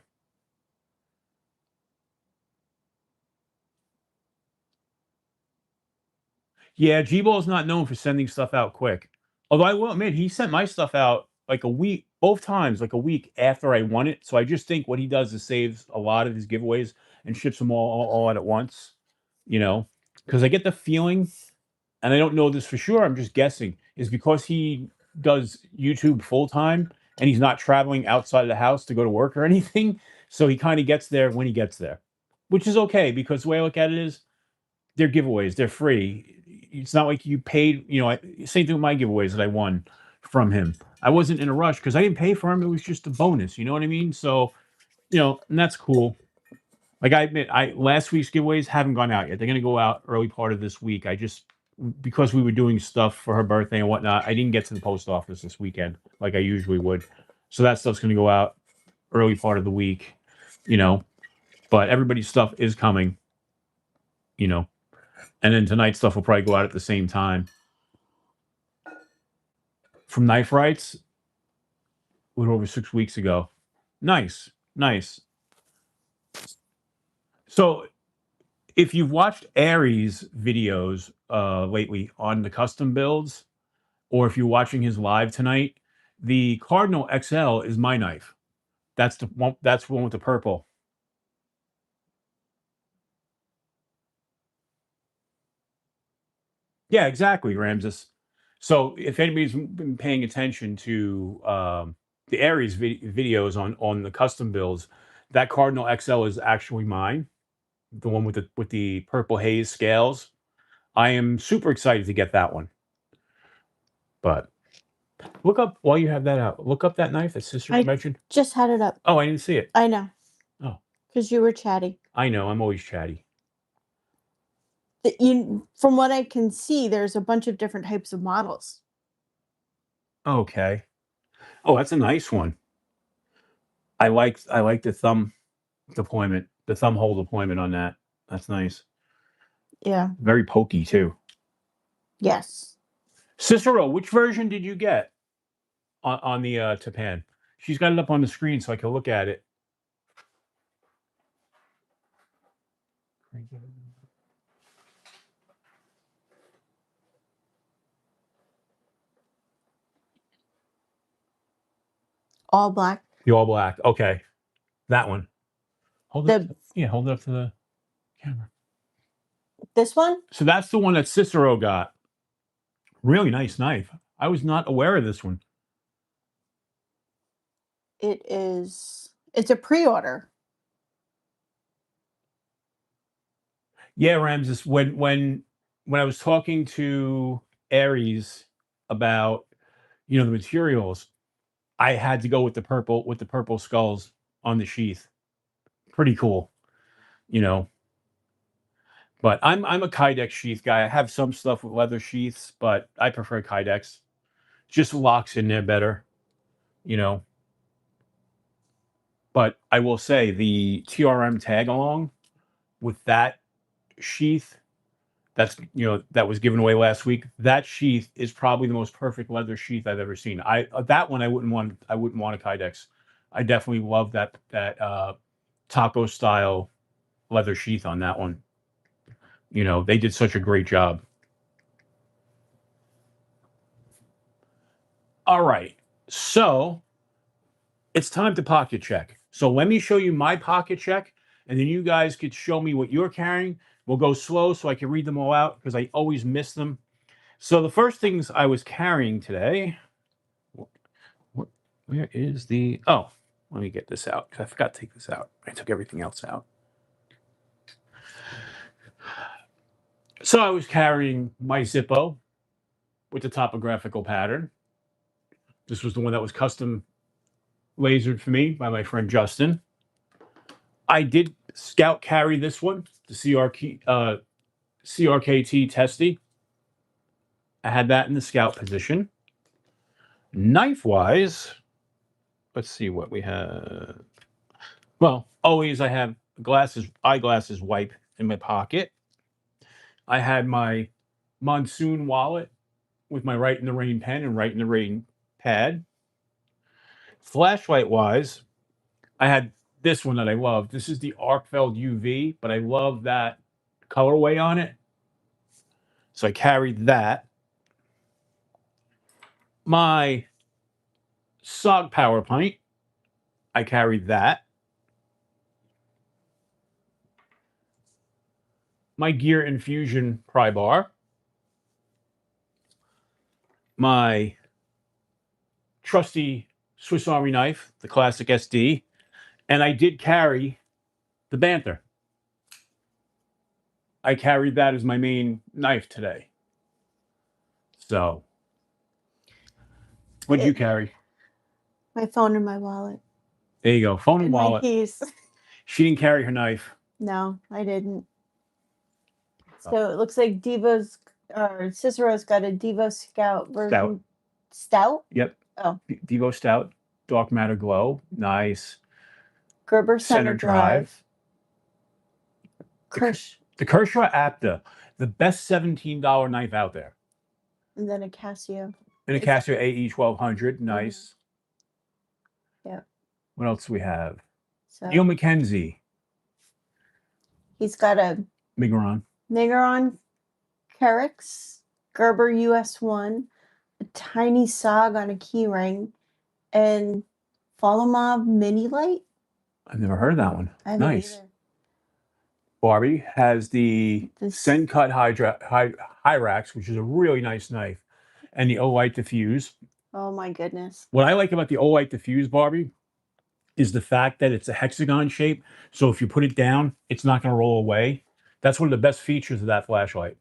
Yeah, G-Ball is not known for sending stuff out quick. Although I will admit, he sent my stuff out like a week, both times, like a week after I won it. So I just think what he does is saves a lot of his giveaways and ships them all out at once. You know, because I get the feeling, and I don't know this for sure, I'm just guessing, is because he does YouTube full time and he's not traveling outside of the house to go to work or anything. So he kind of gets there when he gets there, which is okay because the way I look at it is they're giveaways, they're free. It's not like you paid, same thing with my giveaways that I won from him. I wasn't in a rush because I didn't pay for him. It was just a bonus. You know what I mean? So, and that's cool. Like I admit, last week's giveaways haven't gone out yet. They're going to go out early part of this week. Because we were doing stuff for her birthday and whatnot, I didn't get to the post office this weekend like I usually would. So that stuff's going to go out early part of the week, but everybody's stuff is coming, and then tonight's stuff will probably go out at the same time. From Knife Rights, a little over 6 weeks ago. Nice. So if you've watched Aries videos lately on the custom builds, or if you're watching his live tonight, the Cardinal XL is my knife. That's the one with the purple. Yeah, exactly, Ramses. So if anybody's been paying attention to the Aries videos on the custom builds, that Cardinal XL is actually mine, the one with the purple haze scales. I am super excited to get that one. But Look up while you have that out. Look up that knife that Sister I mentioned. just had it up. Oh, I didn't see it. I know. Oh. Because you were chatty. I know. I'm always chatty. From what I can see, there's a bunch of different types of models. Okay. Oh, that's a nice one. I like the thumb deployment, the thumb hole deployment on that. That's nice. Yeah. Very pokey too. Yes. Cicero, which version did you get on the Tapan? She's got it up on the screen so I can look at it. All black. The all black. Okay. That one. Hold it up to the camera. This one? So that's the one that Cicero got. Really nice knife. I was not aware of this one. It's a pre-order. Yeah, Ramses, when I was talking to Aries about the materials, I had to go with the purple skulls on the sheath. Pretty cool, you know. But I'm a Kydex sheath guy. I have some stuff with leather sheaths, but I prefer Kydex. Just locks in there better, you know. But I will say the TRM tag along with that sheath that was given away last week. That sheath is probably the most perfect leather sheath I've ever seen. That one I wouldn't want a Kydex. I definitely love that taco style leather sheath on that one. They did such a great job. All right. So it's time to pocket check. So let me show you my pocket check, and then you guys could show me what you're carrying. We'll go slow so I can read them all out because I always miss them. So the first things I was carrying today. Where is the? Oh, let me get this out because I forgot to take this out. I took everything else out. So I was carrying my Zippo with the topographical pattern. This was the one that was custom lasered for me by my friend Justin. I did scout carry this one, the CRKT Testy. I had that in the scout position. Knife wise, let's see what we have. Well, always I have eyeglasses wipe in my pocket. I had my monsoon wallet with my Right in the Rain pen and Right in the Rain pad. Flashlight wise, I had this one that I love. This is the Arkfeld UV, but I love that colorway on it. So I carried that. My SOG Power Pint, I carried that. My Gear Infusion pry bar. My trusty Swiss Army knife, the classic SD. And I did carry the Banter. I carried that as my main knife today. So, what'd you carry? My phone and my wallet. There you go. Phone and wallet. My keys. She didn't carry her knife. No, I didn't. So it looks like Cicero's got a Devo Scout version. Stout? Yep. Oh. Devo Stout, Dark Matter Glow. Nice. Gerber Center Drive. The Kershaw Apta, the best $17 knife out there. And then a Casio. And a Casio AE 1200. Nice. Yeah. What else do we have? Neil McKenzie. He's got a Migaron Kerix, Gerber US1, a tiny SOG on a key ring, and Follomob Mini Light. I've never heard of that one. I haven't Nice. either. Barbie has the Sen Cut Hyrax, which is a really nice knife, and the Olight Diffuse. Oh my goodness. What I like about the Olight Diffuse, Barbie, is the fact that it's a hexagon shape. So if you put it down, it's not going to roll away. That's one of the best features of that flashlight.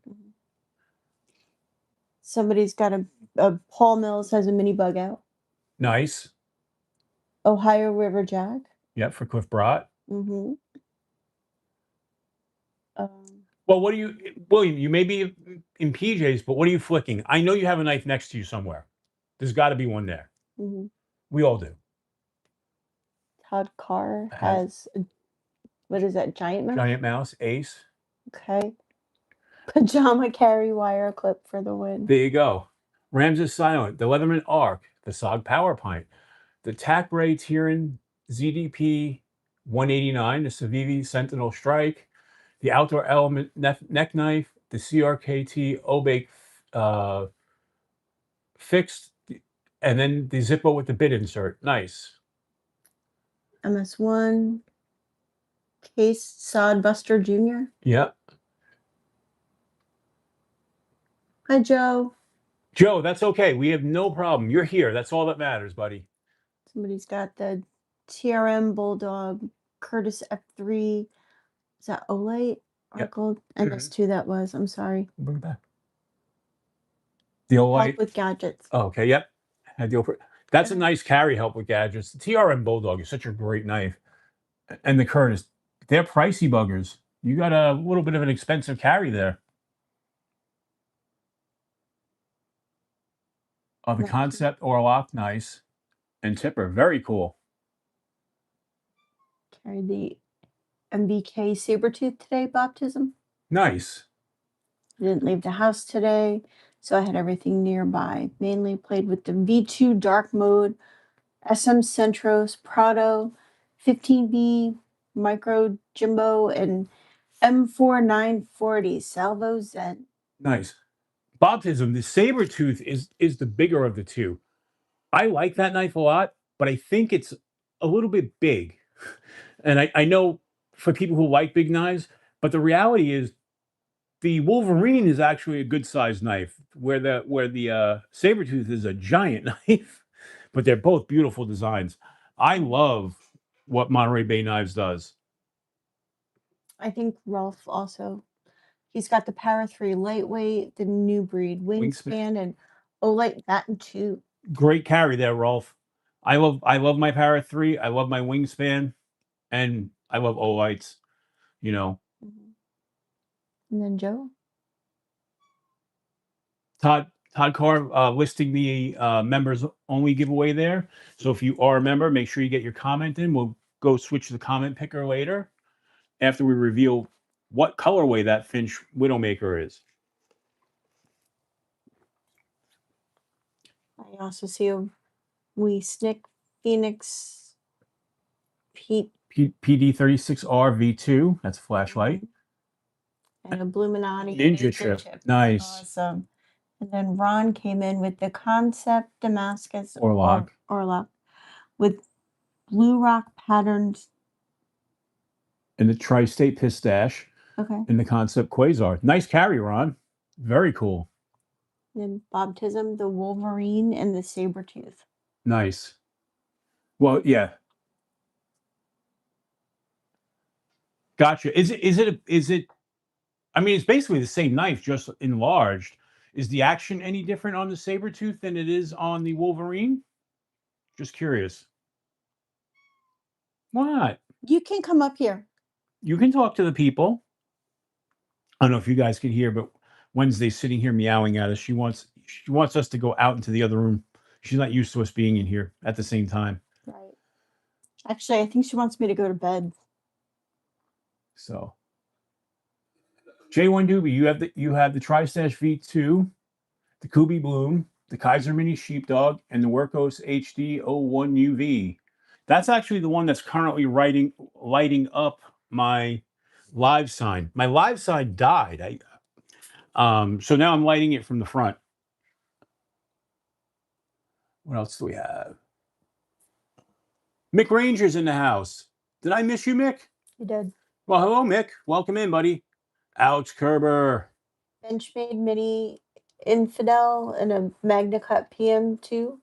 Somebody's got a Paul Mills has a mini bug out. Nice. Ohio River Jack. Yep, for Cliff Brat. Mm-hmm. Well, what do you, William? You may be in PJs, but what are you flicking? I know you have a knife next to you somewhere. There's got to be one there. Mm-hmm. We all do. Todd Carr has what is that? Giant mouse. Giant mouse, ace. Okay. Pajama carry wire clip for the win. There you go. Rams is silent. The Leatherman Arc, the SOG Power Pint, the Takray Tyran ZDP 189, the Civivi Sentinel Strike, the Outdoor Element neck knife, the CRKT Obake fixed, and then the Zippo with the bit insert. Nice. MS1 Case Sod Buster Jr. Yep. Hi, Joe. Joe, that's okay. We have no problem. You're here. That's all that matters, buddy. Somebody's got the TRM Bulldog Curtis F3. Is that Olight? Yep. MS2 that was. I'm sorry. Bring it back. The Olight. Help with gadgets. Oh, okay. Yep. That's a nice carry, help with gadgets. The TRM Bulldog is such a great knife. And the Curtis, they're pricey buggers. You got a little bit of an expensive carry there. Oh, the Concept Orlock, nice. And Tipper, very cool. Carried the MBK Sabertooth today, baptism. Nice. Didn't leave the house today, so I had everything nearby. Mainly played with the V2 Dark Mode, SM Centros, Prado, 15B, Micro Jimbo, and M4 940 Salvo Zen. Nice. Baptism, the Sabertooth is the bigger of the two. I like that knife a lot, but I think it's a little bit big. And I know for people who like big knives, but the reality is the Wolverine is actually a good sized knife, where the Sabertooth is a giant knife, but they're both beautiful designs. I love what Monterey Bay Knives does. I think Rolf also, he's got the Power 3 lightweight, the new breed wingspan, and Olight Batten 2. Great carry there, Rolf. I love my Power 3. I love my wingspan, and I love Olights. You know. And then Joe. Todd Carr listing the members only giveaway there. So if you are a member, make sure you get your comment in. We'll go switch to the comment picker later after we reveal what colorway that Finch Widowmaker is. I also see a wee Snick Phoenix PD36R V2. That's a flashlight. And a Bluminati Ninja chip. Nice. Awesome. And then Ron came in with the Concept Damascus Orlock with blue rock patterns. And the Tri-State Pistache. Okay. And the Concept Quasar. Nice carry, Ron. Very cool. And Baptism, the Wolverine, and the Sabertooth. Nice. Well, yeah. Gotcha. Is it? I mean, it's basically the same knife, just enlarged. Is the action any different on the Sabertooth than it is on the Wolverine? Just curious. Why not? You can come up here. You can talk to the people. I don't know if you guys can hear, but Wednesday's sitting here meowing at us. She wants us to go out into the other room. She's not used to us being in here at the same time. Right. Actually, I think she wants me to go to bed. So, J1 Doobie, you have the Tri-Stash V2, the Kubi Bloom, the Kaiser Mini Sheepdog, and the Workos HD 01 UV. That's actually the one that's currently lighting up my live sign. My live sign died. So now I'm lighting it from the front. What else do we have? Mick Ranger's in the house. Did I miss you, Mick? You did. Well, hello, Mick. Welcome in, buddy. Alex Kerber. Benchmade Mini Infidel and a Magna Cut PM2.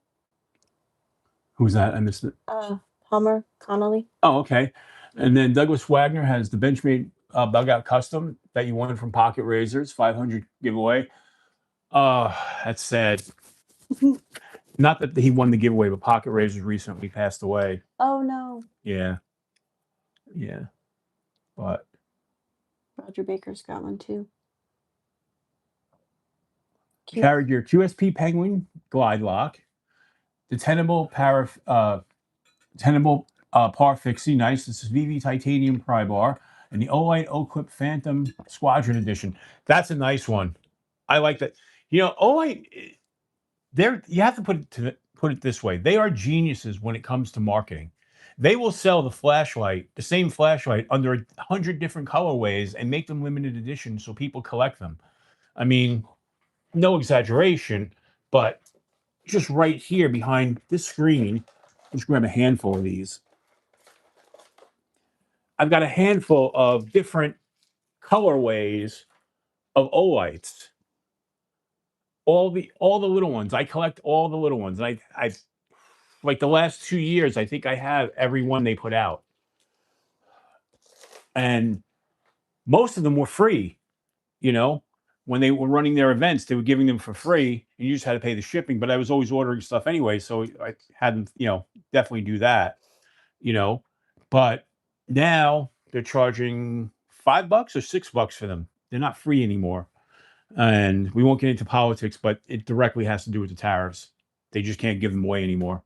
Who's that? I missed it. Palmer Connolly. Oh, okay. And then Douglas Wagner has the Benchmade Bug Out Custom that you won from Pocket Razors, 500 giveaway. That's sad. Not that he won the giveaway, but Pocket Razors recently passed away. Oh no. Yeah, yeah. But Roger Baker's got one too. carried your QSP Penguin Glide Lock, the Tenable Par Fixie, nice. This is VV Titanium Pry Bar, and the Olight O-Clip Phantom Squadron Edition. That's a nice one. I like that. You know, Olight, you have to put it this way. They are geniuses when it comes to marketing. They will sell the same flashlight, under 100 different colorways and make them limited edition so people collect them. I mean, no exaggeration, but just right here behind this screen, let's grab a handful of these. I've got a handful of different colorways of Olights. All the little ones. I collect all the little ones. I like the last 2 years, I think I have every one they put out. And most of them were free, you know. When they were running their events, they were giving them for free, and you just had to pay the shipping. But I was always ordering stuff anyway, so I had them, definitely do that, you know. But now they're charging $5 or $6 for them. They're not free anymore. And we won't get into politics, but it directly has to do with the tariffs. They just can't give them away anymore.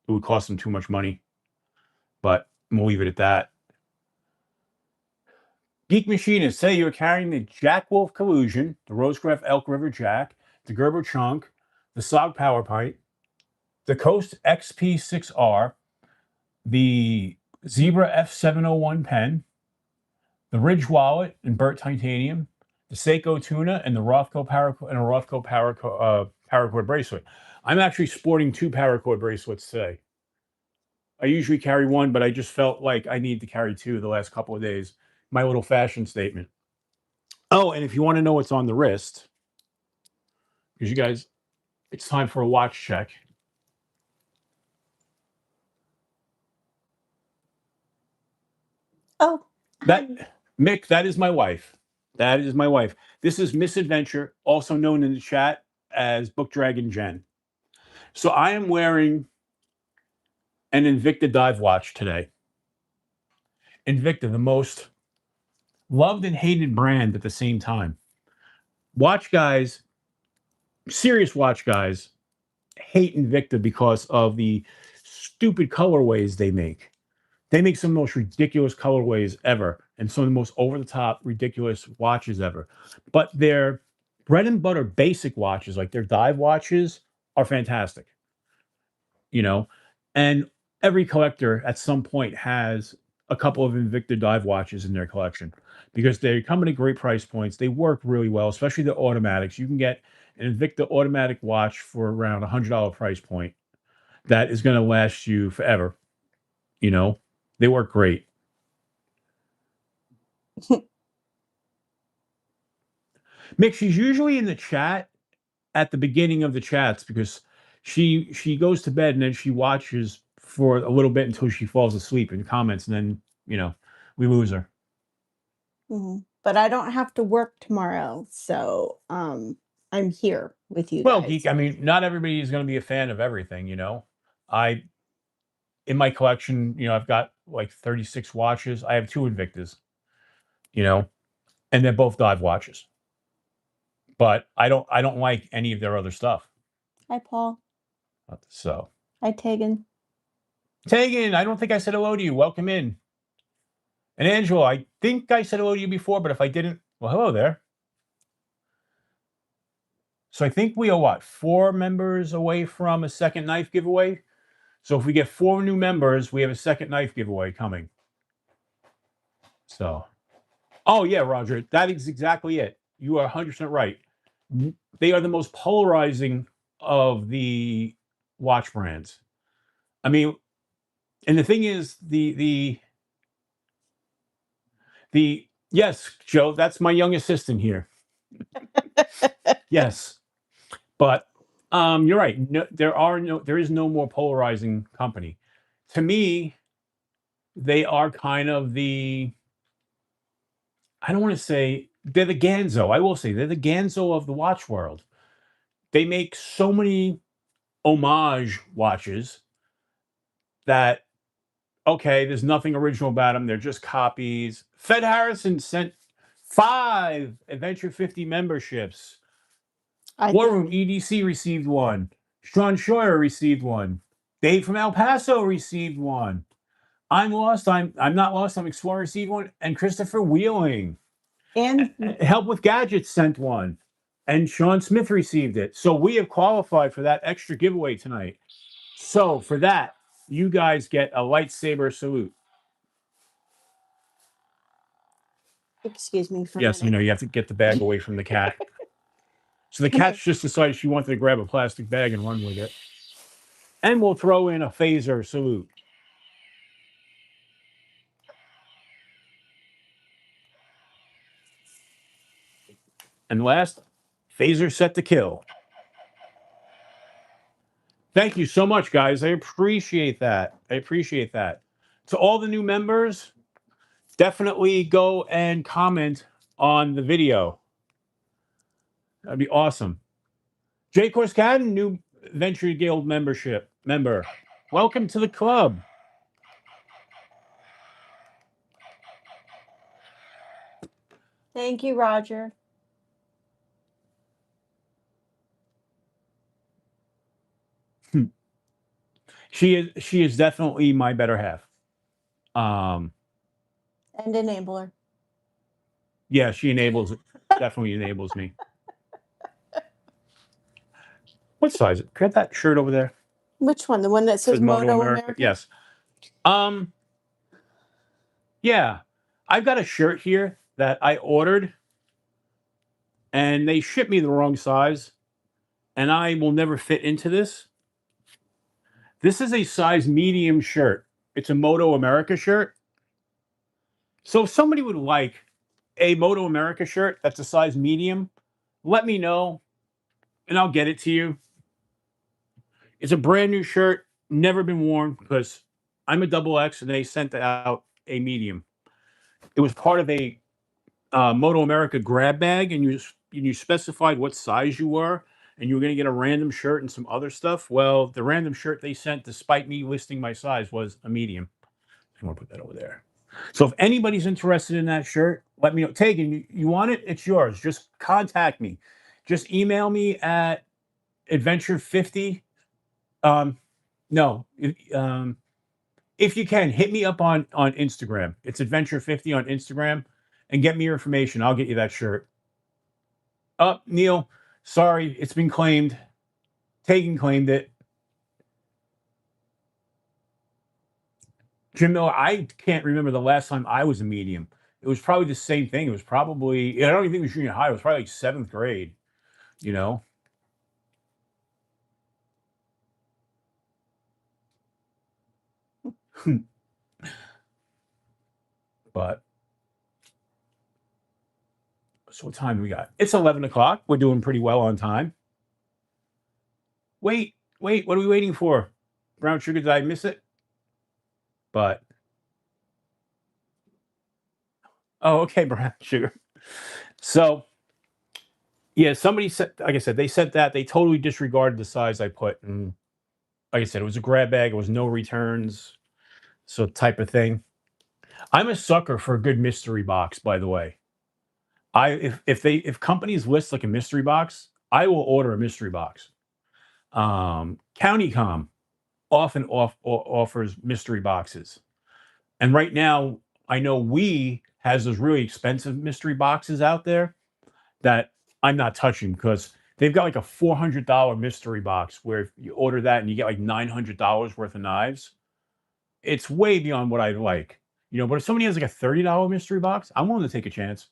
It would cost them too much money. But we'll leave it at that. Geek Machinists say you're carrying the Jack Wolf Collusion, the Rosecraft Elk River Jack, the Gerber Chunk, the Sog Power Pipe, the Coast XP6R, the Zebra F701 pen, the Ridge Wallet and Burt Titanium, the Seiko Tuna, and the Rothko paracord bracelet. I'm actually sporting 2 paracord bracelets today. I usually carry one, but I just felt like I need to carry 2 the last couple of days. My little fashion statement. Oh, and if you want to know what's on the wrist, because you guys, it's time for a watch check. Oh, Mick, that is my wife. That is my wife. This is Misadventure, also known in the chat as Book Dragon Jen. So I am wearing an Invicta dive watch today. Invicta, the most loved and hated brand at the same time. Watch guys, serious watch guys, hate Invicta because of the stupid colorways they make. They make some of the most ridiculous colorways ever and some of the most over-the-top, ridiculous watches ever. But their bread and butter basic watches, like their dive watches, are fantastic. And every collector at some point has a couple of Invicta dive watches in their collection because they come at great price points. They work really well, especially the automatics. You can get an Invicta automatic watch for around $100 price point that is going to last you forever. They work great. Mick, she's usually in the chat at the beginning of the chats because she goes to bed and then she watches for a little bit until she falls asleep and comments, and then we lose her. But I don't have to work tomorrow, so I'm here with you Well, guys. Geek, I mean, not everybody is going to be a fan of everything. In my collection, I've got like 36 watches. I have 2 Invictas, and they're both dive watches. But I don't like any of their other stuff. Hi, Paul. So. Hi, Tegan. Tegan, I don't think I said hello to you. Welcome in. And Angela, I think I said hello to you before, but if I didn't, well, hello there. So I think we are 4 members away from a second knife giveaway. So if we get 4 new members, we have a second knife giveaway coming. So, oh yeah, Roger, that is exactly it. You are 100% right. They are the most polarizing of the watch brands. I mean, and the thing is, the yes, Joe, that's my young assistant here. Yes, but you're right. No, there is no more polarizing company. To me, they are kind of I don't want to say they're the Ganzo. I will say they're the Ganzo of the watch world. they make so many homage watches that, okay, there's nothing original about them. They're just copies. Fed Harrison sent 5 Adventure 50 memberships. I War think Room EDC received one. Sean Scheuer received one. Dave from El Paso received one. I'm lost. I'm not lost. I'm exploring. Received one, and Christopher Wheeling, and Help with Gadgets, sent one, and Sean Smith received it. So we have qualified for that extra giveaway tonight. So for that, you guys get a lightsaber salute. excuse me for a Yes, minute. you have to get the bag away from the cat. So the Come cat's here. just decided she wanted to grab a plastic bag and run with it. And we'll throw in a phaser salute. And last, phaser set to kill. Thank you so much, guys. I appreciate that. To all the new members, definitely go and comment on the video. That'd be awesome. Jay Corscaden, new Venture Guild member. Welcome to the club. Thank you, Roger. She is definitely my better half. And enabler. Yeah, she definitely enables me. What size? Grab that shirt over there. Which one? The one that says Moto America? Yes. Yeah. I've got a shirt here that I ordered and they shipped me the wrong size and I will never fit into this. This is a size medium shirt. It's a Moto America shirt. So if somebody would like a Moto America shirt that's a size medium, let me know and I'll get it to you. It's a brand new shirt, never been worn because I'm a double X and they sent out a medium. It was part of a Moto America grab bag, and you specified what size you were, and you were going to get a random shirt and some other stuff. Well, the random shirt they sent, despite me listing my size, was a medium. I want to put that over there. So if anybody's interested in that shirt, let me know. Tegan, you want it? It's yours. Just contact me. Just email me at adventure50. No, if you can, hit me up on Instagram. It's adventure50 on Instagram, and get me your information. I'll get you that shirt. Neil, sorry, it's been claimed. Tegan claimed it. Jim Miller, I can't remember the last time I was a medium. It was probably the same thing. It was probably, I don't even think it was junior high. It was probably like 7th grade, you know? But, so what time do we got? It's 11 o'clock. We're doing pretty well on time. Wait, what are we waiting for? Brown sugar, did I miss it? But, oh, okay, brown sugar. So, yeah, somebody said, like I said, they sent that. They totally disregarded the size I put. And like I said, it was a grab bag. It was no returns. So, type of thing. I'm a sucker for a good mystery box, by the way. If companies list like a mystery box, I will order a mystery box. CountyCom often offers mystery boxes. And right now, I know has those really expensive mystery boxes out there that I'm not touching because they've got like a $400 mystery box where if you order that and you get like $900 worth of knives, it's way beyond what I'd like. But if somebody has like a $30 mystery box, I'm willing to take a chance.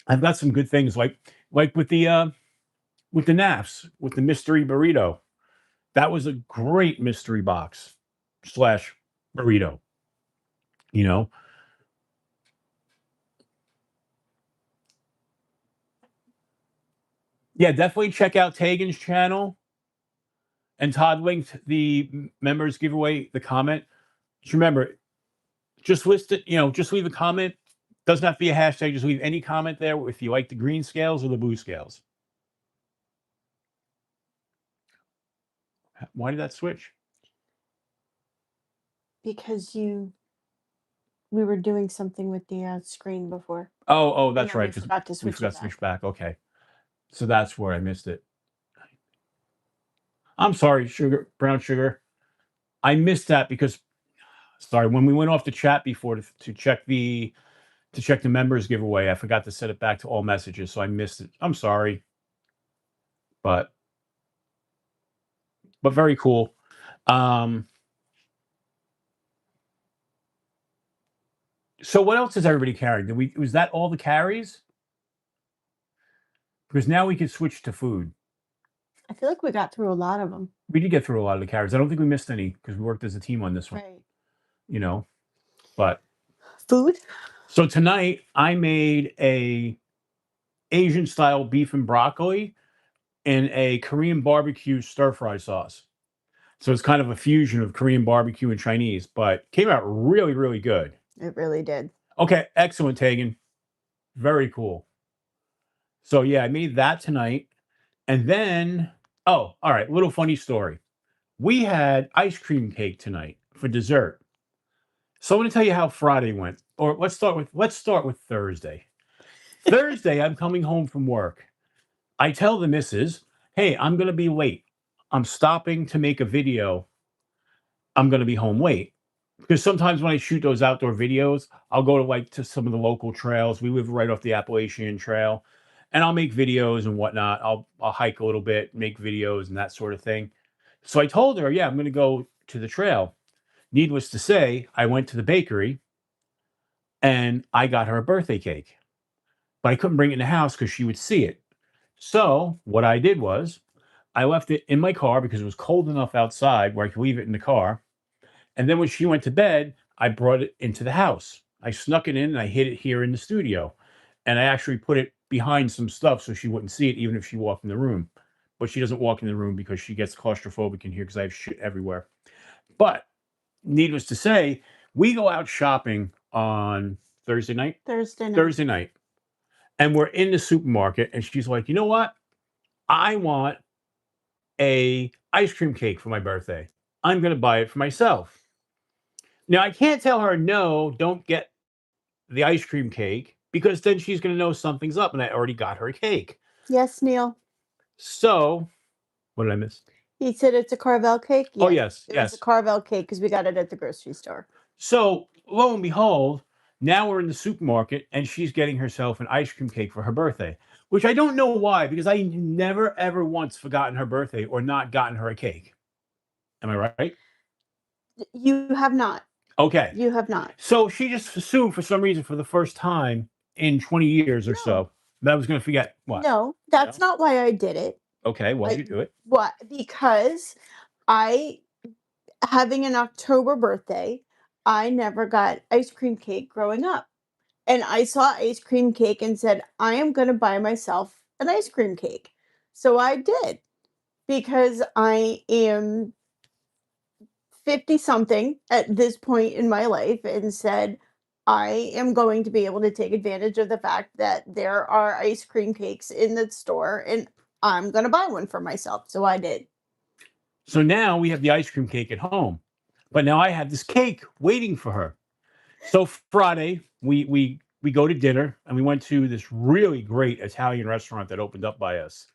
I've got some good things like with the NAFs, with the mystery burrito. That was a great mystery box slash burrito. You know, yeah, definitely check out Tegan's channel. And Todd linked the members giveaway, the comment. Just remember, just list it, just leave a comment Doesn't have to be a hashtag. Just leave any comment there if you like the green scales or the blue scales. Why did that switch? Because we were doing something with the screen before, Oh, and that's then right. we Because forgot to we switch forgot it to switch back. back. Okay, so that's where I missed it. I'm sorry, sugar, brown sugar. I missed that because sorry, when we went off the chat before to check the members giveaway, I forgot to set it back to all messages, so I missed it. I'm sorry, but very cool. Um, so what else is everybody carrying? Was that all the carries? Because now we can switch to food. I feel like we got through a lot of them. We did get through a lot of the carries. I don't think we missed any because we worked as a team on this one. Right. You know, but Food. so tonight I made a Asian style beef and broccoli and a Korean barbecue stir fry sauce. So it's kind of a fusion of Korean barbecue and Chinese, but came out really, really good. It really did. Okay, excellent, Tegan. Very cool. So yeah, I made that tonight. And then, oh, all right, little funny story. We had ice cream cake tonight for dessert. So I'm going to tell you how Friday went. Or let's start with Thursday. Thursday, I'm coming home from work. I tell the missus, "Hey, I'm going to be late. I'm stopping to make a video. I'm going to be home late." Because sometimes when I shoot those outdoor videos, I'll go to some of the local trails. We live right off the Appalachian Trail, and I'll make videos and whatnot. I'll hike a little bit, make videos and that sort of thing. So I told her, "Yeah, I'm going to go to the trail." Needless to say, I went to the bakery and I got her a birthday cake, but I couldn't bring it in the house because she would see it. So what I did was I left it in my car because it was cold enough outside where I could leave it in the car. And then when she went to bed, I brought it into the house. I snuck it in and I hid it here in the studio. And I actually put it behind some stuff so she wouldn't see it, even if she walked in the room. But she doesn't walk in the room because she gets claustrophobic in here because I have shit everywhere. But needless to say, we go out shopping on Thursday night. Thursday night. Thursday night. And we're in the supermarket, and she's like, "You know what? I want a ice cream cake for my birthday. I'm going to buy it for myself." Now, I can't tell her, "No, don't get the ice cream cake," because then she's going to know something's up, and I already got her a cake. Yes, Neil. So, what did I miss? He said it's a Carvel cake. Oh, Yes, yes, it was a yes. Carvel cake because we got it at the grocery store. So, lo and behold, now we're in the supermarket, and she's getting herself an ice cream cake for her birthday, which I don't know why, because I never, ever once forgotten her birthday or not gotten her a cake. Am I right? You have not. Okay. You have not. So she just assumed for some reason for the first time in 20 years or No. so that I was going to forget what. No, that's not why I did it. Okay, why did you do it? What? Because I, having an October birthday, I never got ice cream cake growing up. And I saw ice cream cake and said, I am going to buy myself an ice cream cake. So I did because I am 50 something at this point in my life and said, I am going to be able to take advantage of the fact that there are ice cream cakes in the store and I'm going to buy one for myself. So I did. So now we have the ice cream cake at home, but now I have this cake waiting for her. So Friday we go to dinner and we went to this really great Italian restaurant that opened up by us.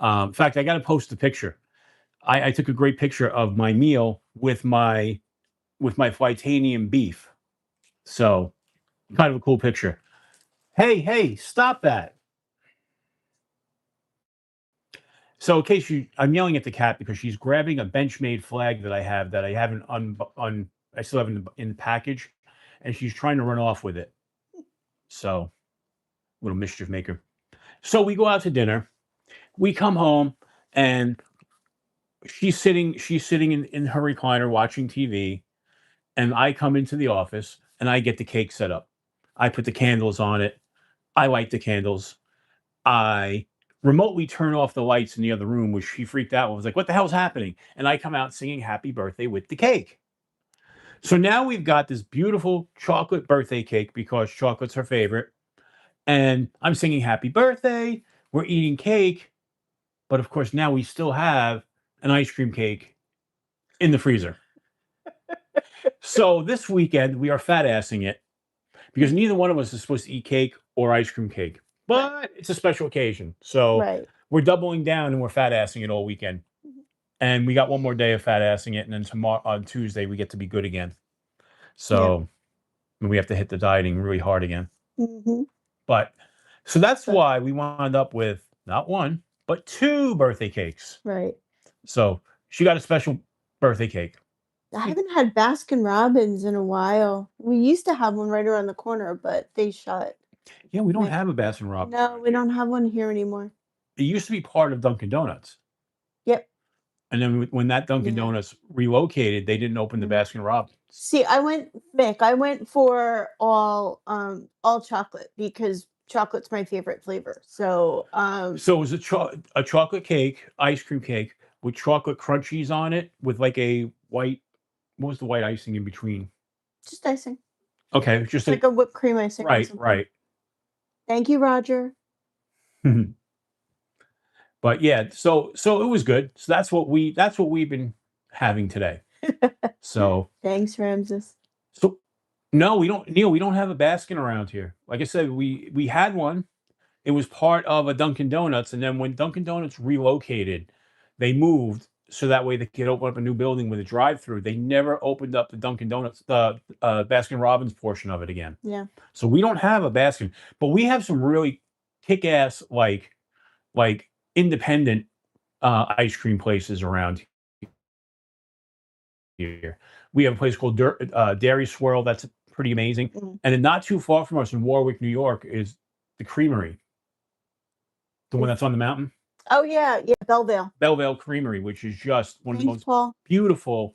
In fact, I got to post a picture. I took a great picture of my meal with my titanium beef. So kind of a cool picture. Hey, stop that. So in case I'm yelling at the cat because she's grabbing a Benchmade flag that I have that I haven't I still have in the package, and she's trying to run off with it. So little mischief maker. So we go out to dinner. We come home and she's sitting in her recliner watching TV, and I come into the office and I get the cake set up. I put the candles on it. I light the candles. I remotely turn off the lights in the other room, which she freaked out and was like, "What the hell's happening?" And I come out singing happy birthday with the cake. So now we've got this beautiful chocolate birthday cake because chocolate's her favorite. And I'm singing happy birthday. We're eating cake. But of course, now we still have an ice cream cake in the freezer. So this weekend, we are fat assing it because neither one of us is supposed to eat cake or ice cream cake. But it's a special occasion. So Right. we're doubling down and we're fat assing it all weekend. And we got one more day of fat assing it. And then tomorrow on Tuesday, we get to be good again. Yeah. So we have to hit the dieting really hard again. Hmm. But so that's But why we wound up with not one, but two birthday cakes. right. So she got a special birthday cake. I haven't had Baskin Robbins in a while. We used to have one right around the corner, but they shut. Yeah, we don't Like, have a Baskin Robbins no, around we here. don't have one here anymore. It used to be part of Dunkin' Donuts. Yep. And then when that Dunkin' Yeah. Donuts relocated, they didn't open the Mhm. Baskin Robbins. See, I went for all chocolate because chocolate's my favorite flavor. So, So it was a chocolate cake, ice cream cake with chocolate crunchies on it with like a white, what was the white icing in between? just icing. Okay, just It's a, like a whipped cream icing on right, something. right. Thank you, Roger. But yeah, so it was good. So that's what we've been having today. So Thanks, Ramses. so no, we don't, Neil, we don't have a Baskin around here. Like I said, we had one. It was part of a Dunkin' Donuts, and then when Dunkin' Donuts relocated, they moved so that way they could open up a new building with a drive-through. They never opened up the Dunkin' Donuts, the Baskin Robbins portion of it again. Yeah. So we don't have a Baskin, but we have some really kick-ass like independent ice cream places around here. We have a place called Dairy Swirl that's pretty amazing, Mm. and then not too far from us in Warwick, New York, is the Creamery, the one Is that's on the mountain. Oh yeah, yeah, Belleville. Belleville Creamery, which is just one of the Thanks, most Paul. beautiful.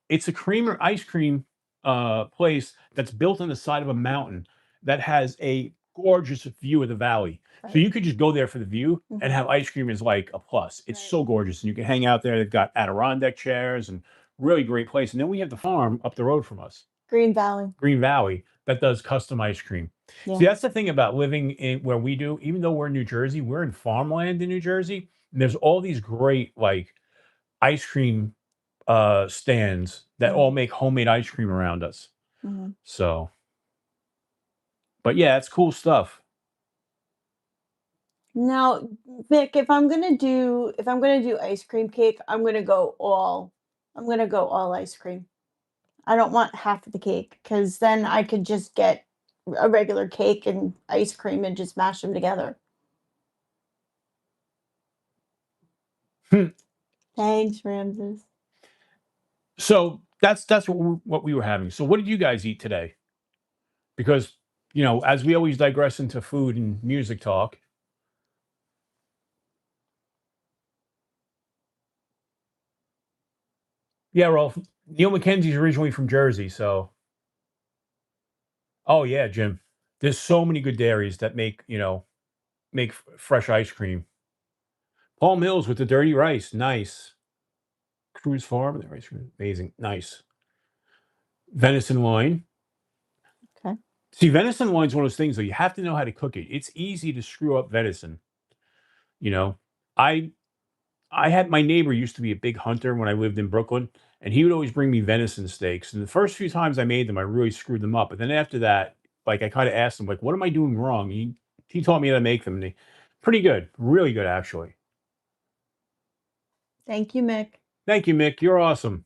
It's a creamer ice cream place that's built on the side of a mountain that has a gorgeous view of the valley. So Right. you could just go there for the view and Mhm. have ice cream is like a plus. It's Right. so gorgeous, and you can hang out there. They've got Adirondack chairs and really great place. And then we have the farm up the road from us, Green Valley. Green Valley, that does custom ice cream. See, Yeah. that's the thing about living in where we do. Even though we're in New Jersey, we're in farmland in New Jersey. And there's all these great like ice cream stands that all Mhm. make homemade ice cream around us. Mhm. So, but yeah, it's cool stuff. Now, Vic, if I'm gonna do ice cream cake, I'm gonna go all ice cream. I don't want half of the cake because then I could just get a regular cake and ice cream and just mash them together. Thanks, Ramses. So that's what we were having. So what did you guys eat today? Because as we always digress into food and music talk. Yeah, Rolf. Neil McKenzie's originally from Jersey, so oh yeah, Jim. There's so many good dairies that make fresh ice cream. Paul Mills with the dirty rice, nice. Cruise Farm, the ice cream, amazing, nice. Venison loin. Okay. See, venison loin's one of those things though. You have to know how to cook it. It's easy to screw up venison. You know, I I had my neighbor used to be a big hunter when I lived in Brooklyn, and he would always bring me venison steaks. And the first few times I made them, I really screwed them up. But then after that, like I kind of asked him, like, what am I doing wrong? He taught me how to make them. And pretty good, really good actually. Thank you, Mick. Thank you, Mick. You're awesome.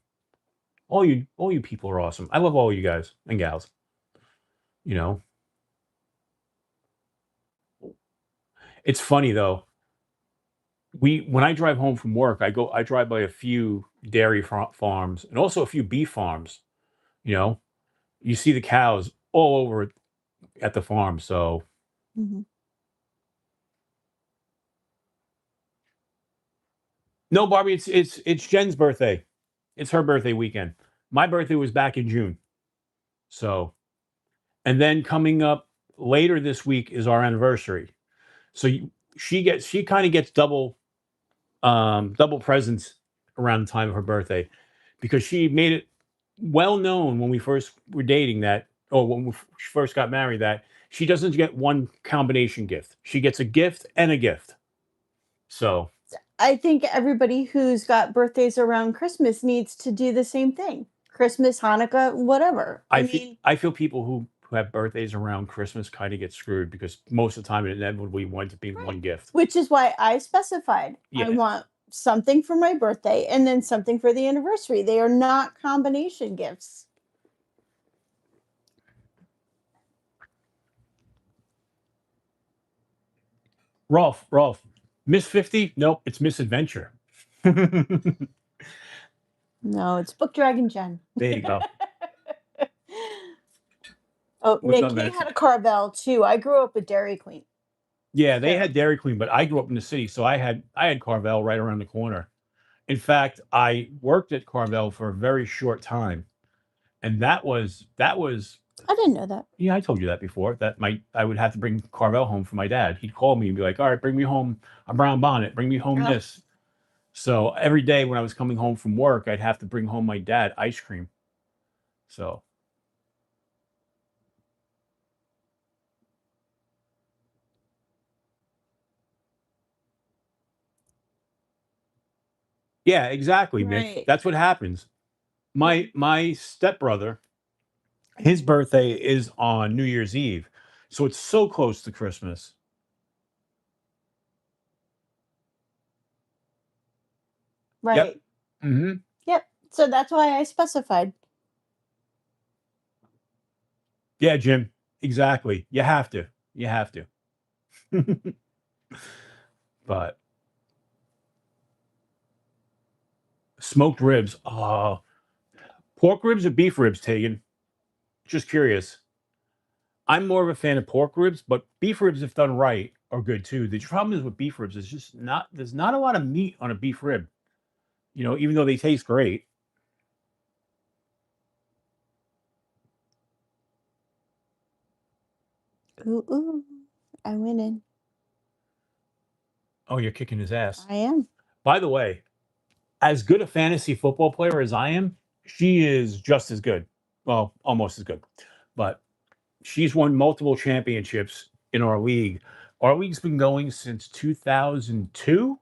All you people are awesome. I love all you guys and gals. You know, it's funny though. When I drive home from work, I drive by a few dairy farms and also a few beef farms. You know, you see the cows all over at the farm. So Mhm. no, Barbie, it's Jen's birthday. It's her birthday weekend. My birthday was back in June. So and then coming up later this week is our anniversary. So she kind of gets double presents around the time of her birthday because she made it well known when we first were dating that, or when we first got married, that she doesn't get one combination gift. She gets a gift and a gift. So I think everybody who's got birthdays around Christmas needs to do the same thing. Christmas, Hanukkah, whatever. I mean, I feel people who have birthdays around Christmas kind of get screwed because most of the time it inevitably winds up being one right. gift. Which is why I specified I Yeah. want something for my birthday and then something for the anniversary. They are not combination gifts. Rolf, Miss 50? Nope, it's Misadventure. There No, it's Book Dragon Jen. you go. Oh, What's Nick, up, you man? had a Carvel too. I grew up with Dairy Queen. Yeah, they So had Dairy Queen, but I grew up in the city, so I had Carvel right around the corner. In fact, I worked at Carvel for a very short time, and that was I didn't know that. yeah, I told you that before. That I would have to bring Carvel home for my dad. He'd call me and be like, "All right, bring me home a brown bonnet. Bring me home Uh, this." So every day when I was coming home from work, I'd have to bring home my dad ice cream. So yeah, exactly, Nick. right. That's what happens. My stepbrother, his Mhm. birthday is on New Year's Eve, so it's so close to Christmas. Yep. Right. Hmm. Yep. So that's why I specified. Yeah, Jim. Exactly. You have to. You have to. But smoked ribs. Pork ribs or beef ribs, Tegan? Just curious. I'm more of a fan of pork ribs, but beef ribs, if done right, are good too. The problem is with beef ribs is just not there's not a lot of meat on a beef rib. Even though they taste great. Ooh, ooh. I went in. Oh, you're kicking his ass. I am. By the way, as good a fantasy football player as I am, she is just as good. Well, almost as good. But she's won multiple championships in our league. Our league's been going since 2002.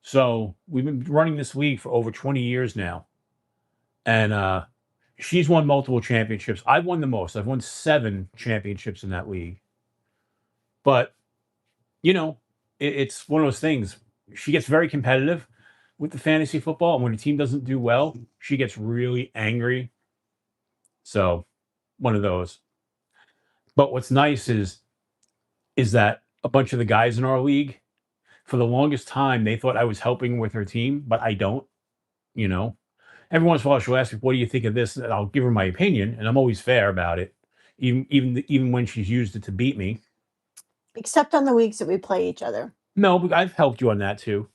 So we've been running this league for over 20 years now. And she's won multiple championships. I've won the most. I've won 7 championships in that league. But, you know, it's one of those things. She gets very competitive with the fantasy football. And when a team doesn't do well, she gets really angry. So, one of those. But what's nice is that a bunch of the guys in our league, for the longest time, they thought I was helping with her team, but I don't, you know. Every once in a while, she'll ask me, "What do you think of this?" And I'll give her my opinion, and I'm always fair about it, even when she's used it to beat me. Except on the weeks that we play each other. No, but I've helped you on that too.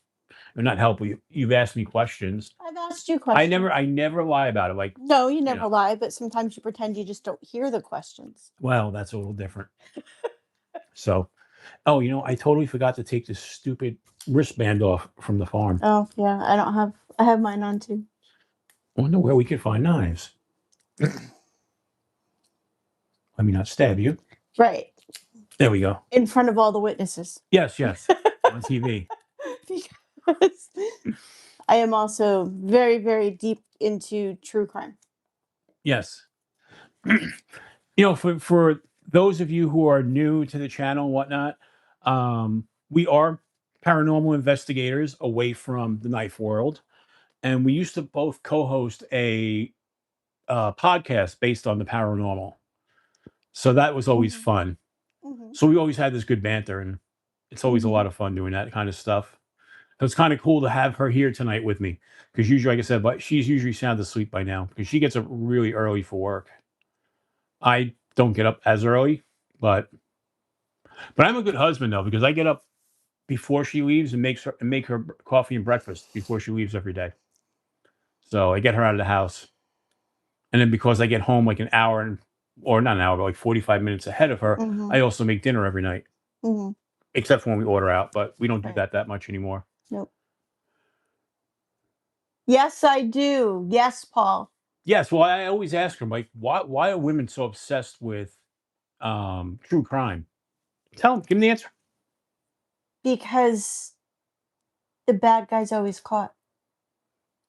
Or not help you. You've asked me questions. I've asked you questions. I never lie about it. Like, No, you you never know, lie, but sometimes you pretend you just don't hear the questions. well, that's a little different. So, oh, I totally forgot to take this stupid wristband off from the farm. Oh, yeah, I don't have I have mine on too. I wonder where we can find knives. Let me not stab you. Right. There we go. In front of all the witnesses. Yes, yes. On TV. Because I am also very, very deep into true crime. Yes. For those of you who are new to the channel and whatnot, we are paranormal investigators away from the knife world, and we used to both co-host a podcast based on the paranormal. So that was always Mhm, fun. mhm, So we always had this good banter, and it's always a mhm. lot of fun doing that kind of stuff. So it's kind of cool to have her here tonight with me because usually, like I said, but she's usually sound asleep by now because she gets up really early for work. I don't get up as early, but I'm a good husband though because I get up before she leaves and make her coffee and breakfast before she leaves every day. So I get her out of the house, and then because I get home like an hour or not an hour, but like 45 minutes ahead of her, Mhm, I also make dinner every night, mhm. except for when we order out. But we don't do Right. that much anymore. Nope. Yes, I do. Yes, Paul. Yes, well, I always ask them, like, why are women so obsessed with true crime? Tell them, give them the answer. Because the bad guy's always caught.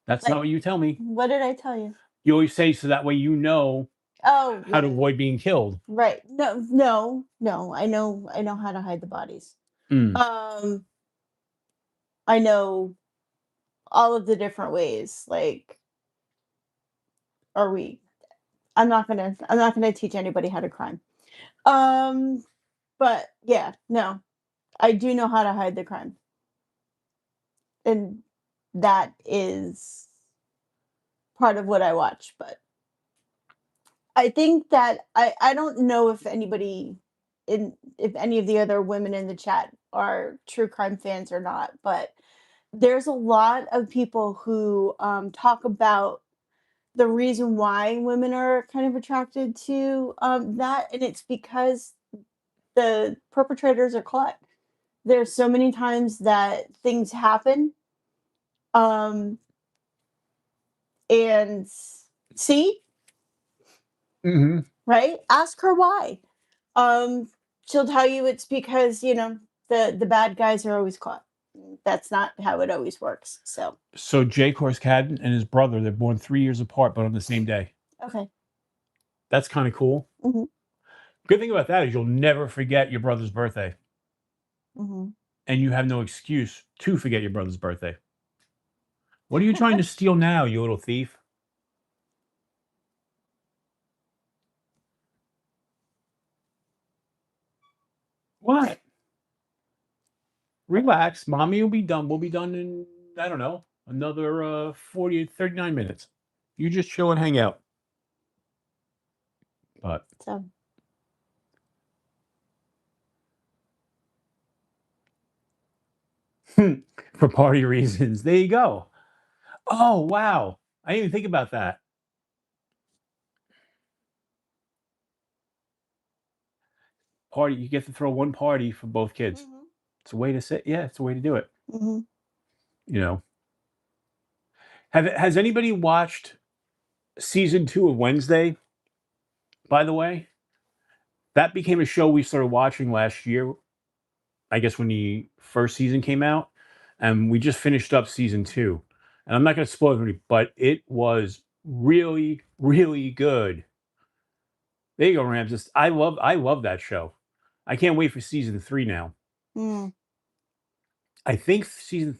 That's not Like, what you tell me. what did I tell you? You always say so that way you know Oh, how to yeah. avoid being killed. Right. No, no, no. I know how to hide the bodies. Mm. Um, I know all of the different ways. Like, are we I'm not gonna teach anybody how to crime. Um, but yeah, no. I do know how to hide the crime. And that is part of what I watch. But I think that I don't know if anybody in if any of the other women in the chat are true crime fans or not, but there's a lot of people who talk about the reason why women are kind of attracted to that, and it's because the perpetrators are caught. There's so many times that things happen, um, and see, Hmm. right? Ask her why. Um, she'll tell you it's because, the bad guys are always caught. That's not how it always works. So, So Jake Horse-Cadden and his brother, they're born 3 years apart, but on the same day. okay. That's kind of cool. Hmm. Good thing about that is you'll never forget your brother's birthday, Hmm. and you have no excuse to forget your brother's birthday. What are you trying to steal now, you little thief? What? Relax. Mommy will be done. We'll be done in, I don't know, another 40, 39 minutes. You just chill and hang out. But So, for party reasons, there you go. Oh, wow. I didn't even think about that. Party, you get to throw one party for both kids. hmm. It's a way to say, yeah, it's a way to do it. Hmm. You know, has anybody watched season 2 of Wednesday? By the way, that became a show we started watching last year. I guess when the first season came out, and we just finished up season 2. And I'm not going to spoil it, but it was really, really good. There you go, Ramses. I love that show. I can't wait for season 3 now. Mm. I think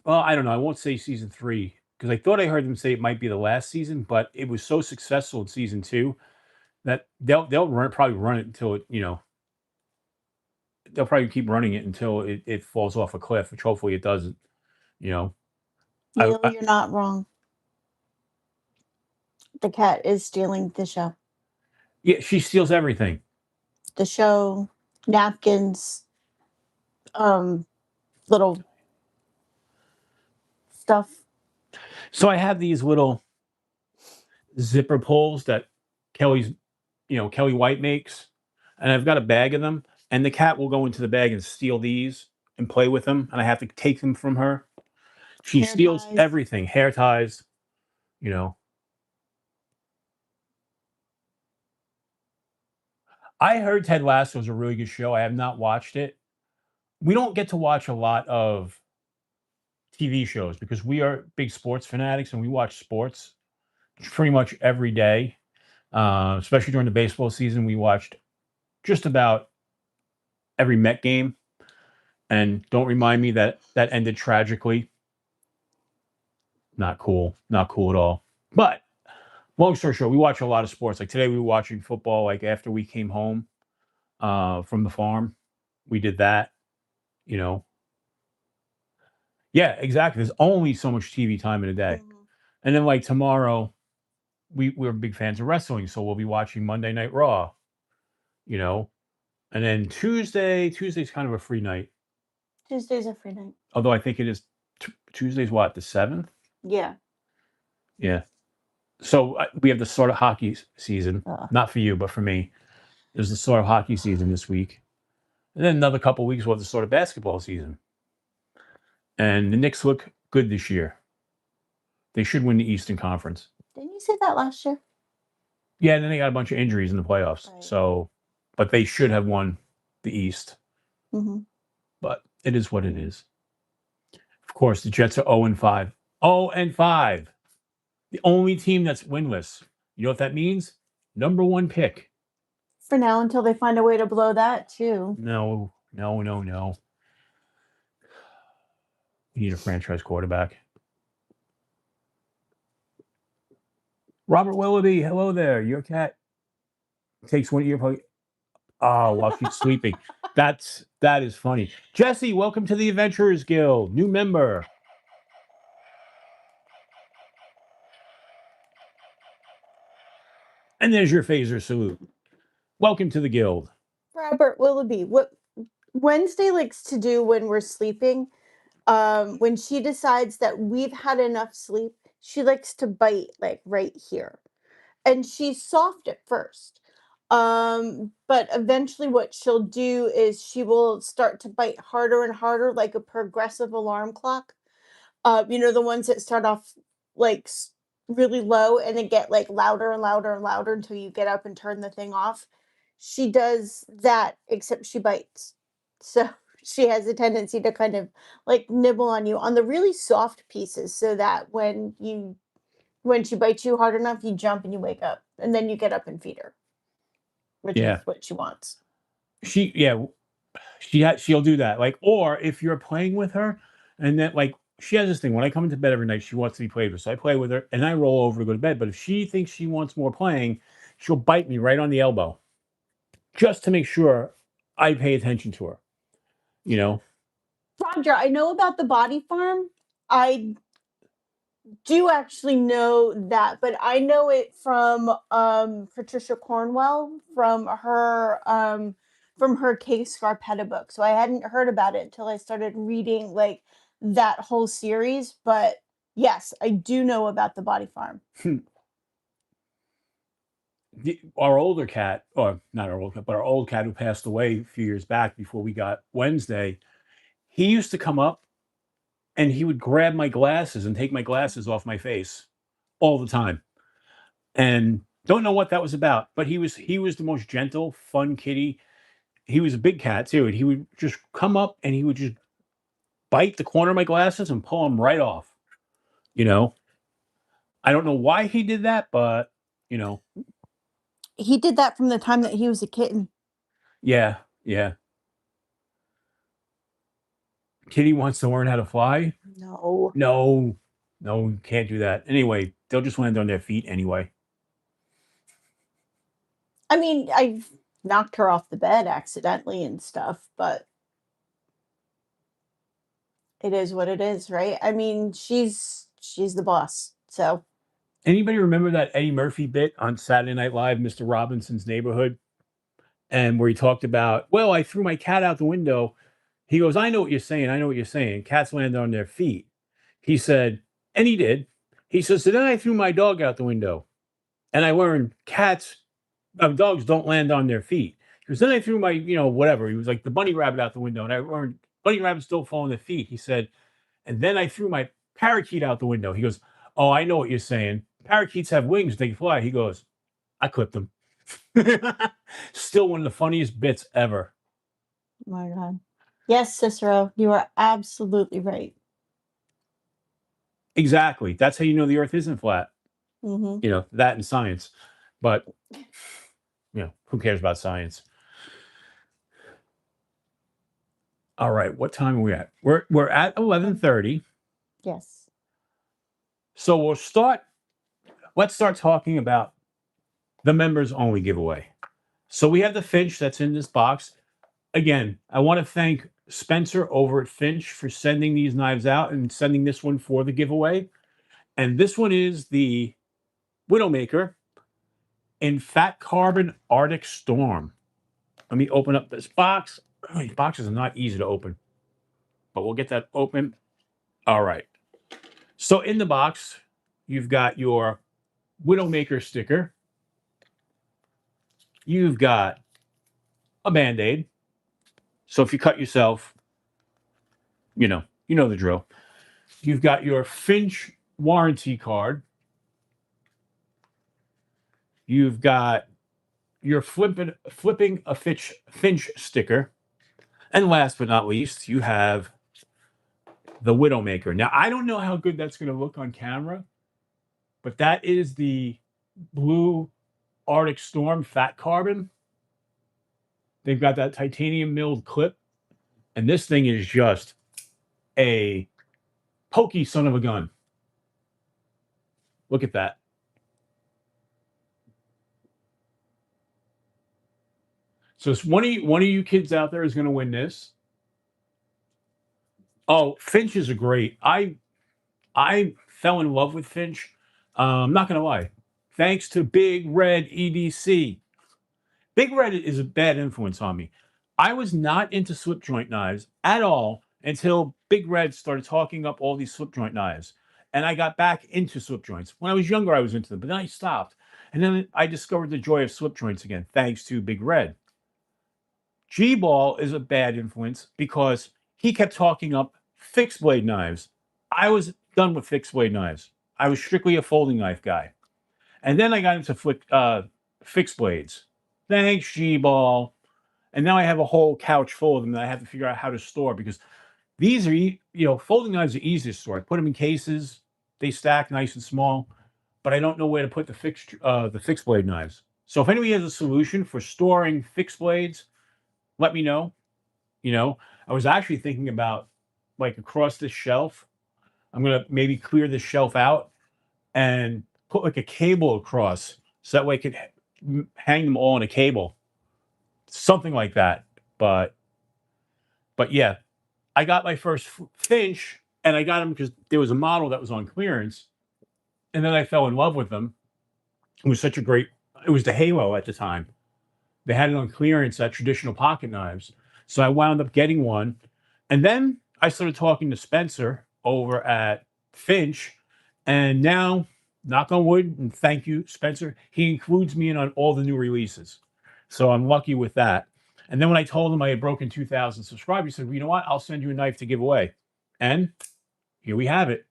well, I don't know. I won't say season 3 because I thought I heard them say it might be the last season, but it was so successful in season 2 that probably run it until they'll probably keep running it until it falls off a cliff, which hopefully it doesn't. You know, I You're not wrong. The cat is stealing the show. Yeah, she steals everything. The show, napkins, um, little stuff. So I have these little zipper pulls that Kelly's, Kelly White makes, and I've got a bag of them. And the cat will go into the bag and steal these and play with them, and I have to take them from her. She Hair steals ties. everything, hair ties. You know, I heard Ted Lasso is a really good show. I have not watched it. We don't get to watch a lot of TV shows because we are big sports fanatics and we watch sports pretty much every day. Especially during the baseball season, we watched just about every Met game. And don't remind me that that ended tragically. Not cool. Not cool at all. But long story short, we watch a lot of sports. Like today, we were watching football. Like after we came home from the farm, we did that. You know, yeah, exactly. There's only so much TV time in a day. Mhm. And then like tomorrow, we're big fans of wrestling, so we'll be watching Monday Night Raw. You know, and then Tuesday's kind of a free night. Tuesdays are free night. Although I think it is Tuesday's what, the 7th? Yeah. Yeah. So we have the sort of hockey season, Uh, not for you, but for me. There's the sort of hockey season this week. And then another couple weeks, we'll have the sort of basketball season. And the Knicks look good this year. They should win the Eastern Conference. didn't you say that last year? Yeah, and then they got a bunch of injuries in the playoffs. Right. So, but they should have won the East. Mhm. But it is what it is. Of course, the Jets are 0-5. 0-5. The only team that's winless. You know what that means? Number one pick. For now, until they find a way to blow that too. No, no, no, no. We need a franchise quarterback. Robert Willoughby, hello there. Your cat takes one of your. Oh, while she's sleeping. That is funny. Jesse, welcome to the Adventurers Guild, new member. And there's your phaser salute. Welcome to the guild. Robert Willoughby, what Wednesday likes to do when we're sleeping, when she decides that we've had enough sleep, she likes to bite like right here. And she's soft at first. But eventually what she'll do is she will start to bite harder and harder like a progressive alarm clock. The ones that start off like really low and then get like louder and louder and louder until you get up and turn the thing off. She does that, except she bites. So she has a tendency to kind of like nibble on you on the really soft pieces so that when she bites you hard enough, you jump and you wake up. And then you get up and feed her, which is Yeah. what she wants. Yeah, she'll do that. Like, or if you're playing with her, and then like she has this thing when I come into bed every night, she wants to be played with. So I play with her and I roll over to go to bed. But if she thinks she wants more playing, she'll bite me right on the elbow just to make sure I pay attention to her. You know? Roger, I know about the body farm. I do actually know that, but I know it from Patricia Cornwell from her Case Scarpetta book. So I hadn't heard about it until I started reading like that whole series. But yes, I do know about the body farm. Our older cat, or not our old cat, but our old cat who passed away a few years back before we got Wednesday, he used to come up and he would grab my glasses and take my glasses off my face all the time. And don't know what that was about, but he was the most gentle, fun kitty. He was a big cat too, and he would just come up and he would just bite the corner of my glasses and pull them right off. You know, I don't know why he did that, but you know, He did that from the time that he was a kitten. yeah, yeah. Kitty wants to learn how to fly. No. No, no, can't do that. Anyway, they'll just land on their feet anyway. I mean, I've knocked her off the bed accidentally and stuff, but it is what it is, right? I mean, she's the boss. So, Anybody remember that Eddie Murphy bit on Saturday Night Live, Mr. Robinson's Neighborhood, and where he talked about, well, I threw my cat out the window. He goes, I know what you're saying. I know what you're saying. Cats land on their feet. He said, and he did. He says, so then I threw my dog out the window and I learned dogs don't land on their feet. Because then I threw my, whatever. He was like the bunny rabbit out the window and I learned bunny rabbits don't fall on their feet. He said, and then I threw my parakeet out the window. He goes, oh, I know what you're saying. Parakeets have wings. They can fly. He goes, I clipped them. Still one of the funniest bits ever. oh my God. Yes, Cicero, you are absolutely right. Exactly. That's how you know the earth isn't flat. Hmm. That in science. But who cares about science? All right, what time are we at? We're at 11:30. Yes. So let's start talking about the members only giveaway. So we have the Finch that's in this box. Again, I want to thank Spencer over at Finch for sending these knives out and sending this one for the giveaway. And this one is the Widowmaker in Fat Carbon Arctic Storm. Let me open up this box. These boxes are not easy to open, but we'll get that open. All right. So in the box, you've got your Widowmaker sticker. You've got a Band-Aid. So if you cut yourself, you know the drill. You've got your Finch warranty card. You've got your flipping a Finch sticker. And last but not least, you have the Widowmaker. Now, I don't know how good that's going to look on camera, but that is the blue Arctic Storm fat carbon. They've got that titanium milled clip, and this thing is just a pokey son of a gun. Look at that. So it's one of you kids out there is going to win this. Oh, Finches are great. I fell in love with Finch. I'm not going to lie. Thanks to Big Red EDC. Big Red is a bad influence on me. I was not into slip joint knives at all until Big Red started talking up all these slip joint knives. And I got back into slip joints. When I was younger, I was into them, but then I stopped. And then I discovered the joy of slip joints again, thanks to Big Red. G-Ball is a bad influence because he kept talking up fixed blade knives. I was done with fixed blade knives. I was strictly a folding knife guy. And then I got into fixed blades. Thanks, G-Ball. And now I have a whole couch full of them that I have to figure out how to store because these are, folding knives are easy to store. I put them in cases, they stack nice and small, but I don't know where to put the fixed blade knives. So if anybody has a solution for storing fixed blades, let me know. I was actually thinking about like across this shelf, I'm gonna maybe clear this shelf out and put like a cable across so that way I could hang them all on a cable, something like that. But yeah, I got my first Finch, and I got them because there was a model that was on clearance, and then I fell in love with them. It was such a great. It was the Halo at the time. They had it on clearance at traditional pocket knives, so I wound up getting one, and then I started talking to Spencer over at Finch, and now, knock on wood, and thank you, Spencer, he includes me in on all the new releases. So I'm lucky with that. And then when I told him I had broken 2,000 subscribers, he said, well, you know what? I'll send you a knife to give away. And here we have it.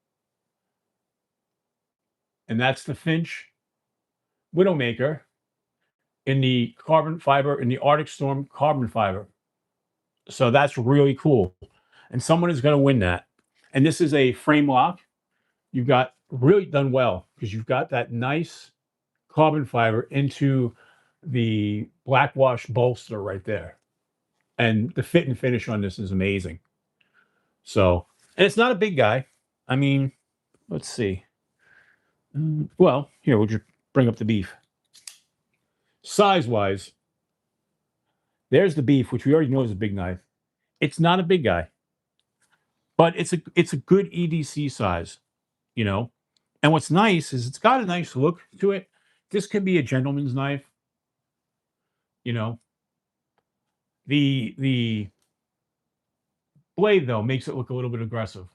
And that's the Finch Widowmaker in the carbon fiber, in the Arctic Storm carbon fiber. So that's really cool. And someone is going to win that. And this is a frame lock. You've got really done well because you've got that nice carbon fiber into the black wash bolster right there. And the fit and finish on this is amazing. So, and it's not a big guy. I mean, let's see. Well, here, we'll just bring up the beef. Size wise, there's the beef, which we already know is a big knife. It's not a big guy, but it's a good EDC size, you know. And what's nice is it's got a nice look to it. This could be a gentleman's knife, you know. The blade though makes it look a little bit aggressive.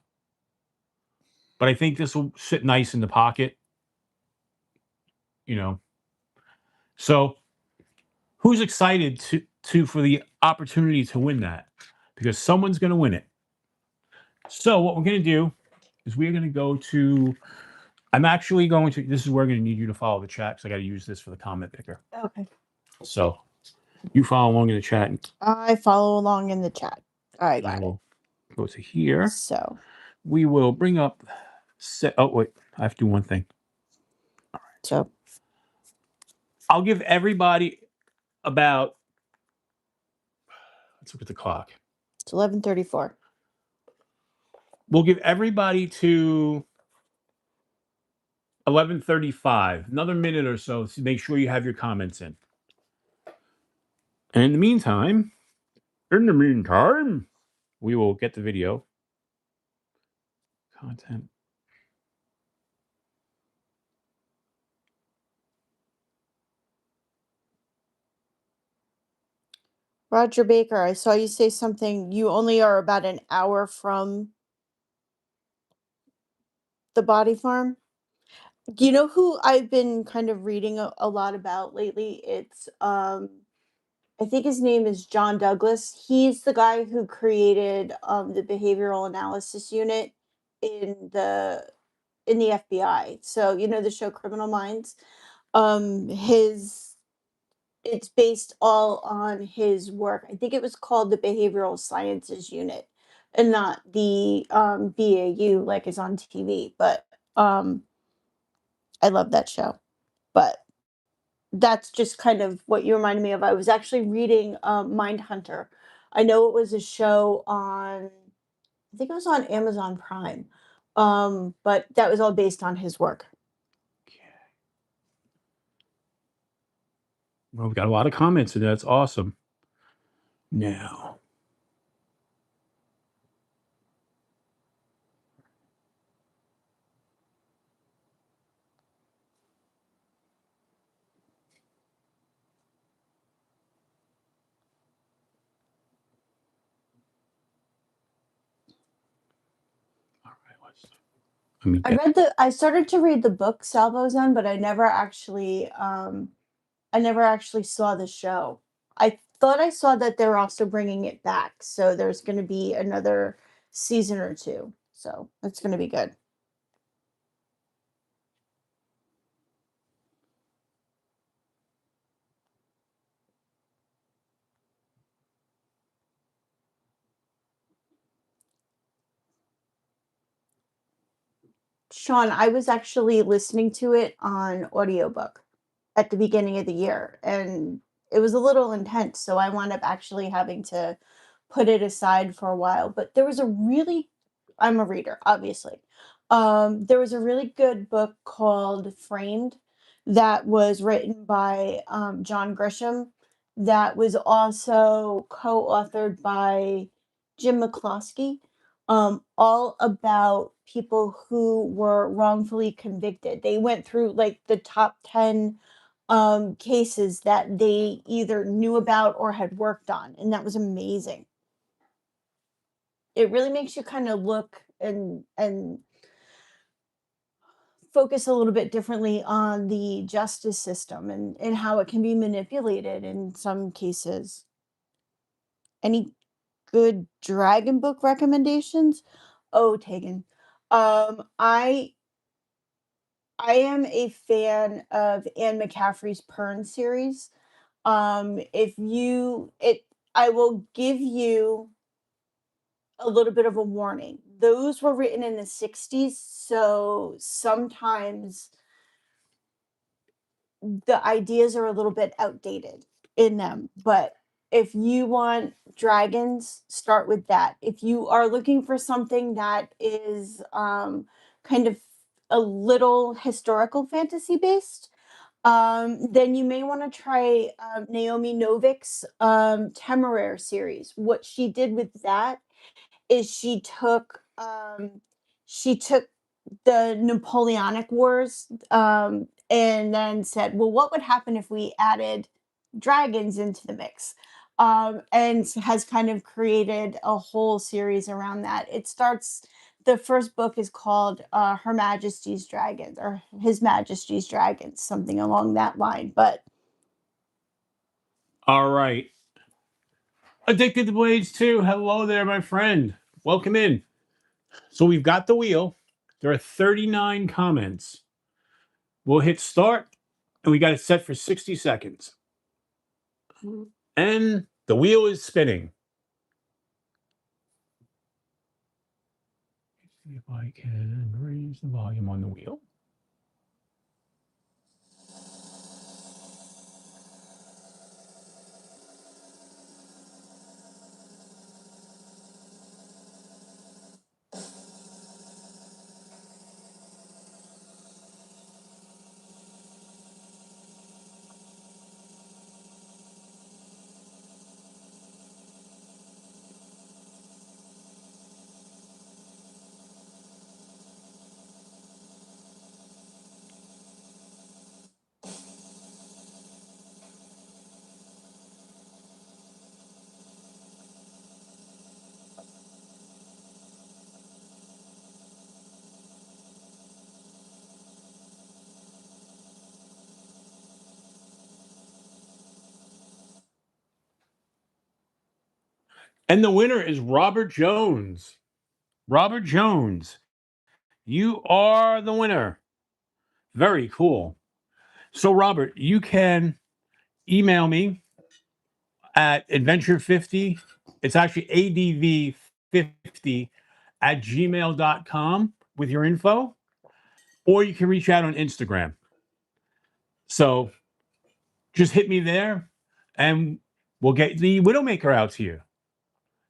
But I think this will sit nice in the pocket, you know. So who's excited to for the opportunity to win that? Because someone's going to win it. So what we're going to do is we're going to go to. I'm actually going to. This is where I'm going to need you to follow the chat because I got to use this for the comment picker. Okay. So you follow along in the chat. I follow along in the chat. I And I got it. will go to here. So We will bring up. Oh wait, I have to do one thing. All right. So I'll give everybody about. Let's look at the clock. it's 11:34. We'll give everybody to 11:35. Another minute or so to make sure you have your comments in. And in the meantime, we will get the video content. Roger Baker, I saw you say something. You only are about an hour from the body farm. You know who I've been kind of reading a lot about lately? It's I think his name is John Douglas. He's the guy who created the behavioral analysis unit in the FBI. So, you know the show Criminal Minds. His It's based all on his work. I think it was called the Behavioral Sciences Unit and not the BAU like is on TV. But um, I love that show. But that's just kind of what you reminded me of. I was actually reading Hunter. I know it was a show on, I think it was on Amazon Prime, but that was all based on his work. Well, we got a lot of comments, and that's awesome. Now, all right, let me get. I started to read the book Salvo's on, but I never actually saw the show. I thought I saw that they're also bringing it back, so there's going to be another season or two. So it's going to be good. Sean, I was actually listening to it on audiobook at the beginning of the year, and it was a little intense, so I wound up actually having to put it aside for a while. But there was a really, I'm a reader, obviously. There was a really good book called Framed that was written by John Grisham, that was also co-authored by Jim McCloskey, all about people who were wrongfully convicted. They went through like the top 10 cases that they either knew about or had worked on, and that was amazing. It really makes you kind of look and focus a little bit differently on the justice system and how it can be manipulated in some cases. Any good dragon book recommendations? Oh, Tegan. I am a fan of Anne McCaffrey's Pern series. If you it I will give you a little bit of a warning. Those were written in the 60s, so sometimes the ideas are a little bit outdated in them. But if you want dragons, start with that. If you are looking for something that is kind of a little historical fantasy based, then you may want to try Naomi Novik's Temeraire series. What she did with that is she took the Napoleonic Wars, and then said, "Well, what would happen if we added dragons into the mix?" And has kind of created a whole series around that. It starts. The first book is called Her Majesty's Dragons or His Majesty's Dragons, something along that line. But All right. Addicted to Blades 2. Hello there, my friend. Welcome in. So we've got the wheel. There are 39 comments. We'll hit start, and we got it set for 60 seconds. And the wheel is spinning. See if I can raise the volume on the wheel. And the winner is Robert Jones. Robert Jones, you are the winner. Very cool. So, Robert, you can email me at adventure50. It's actually ADV50 at gmail.com with your info, or you can reach out on Instagram. So just hit me there and we'll get the Widowmaker out to you.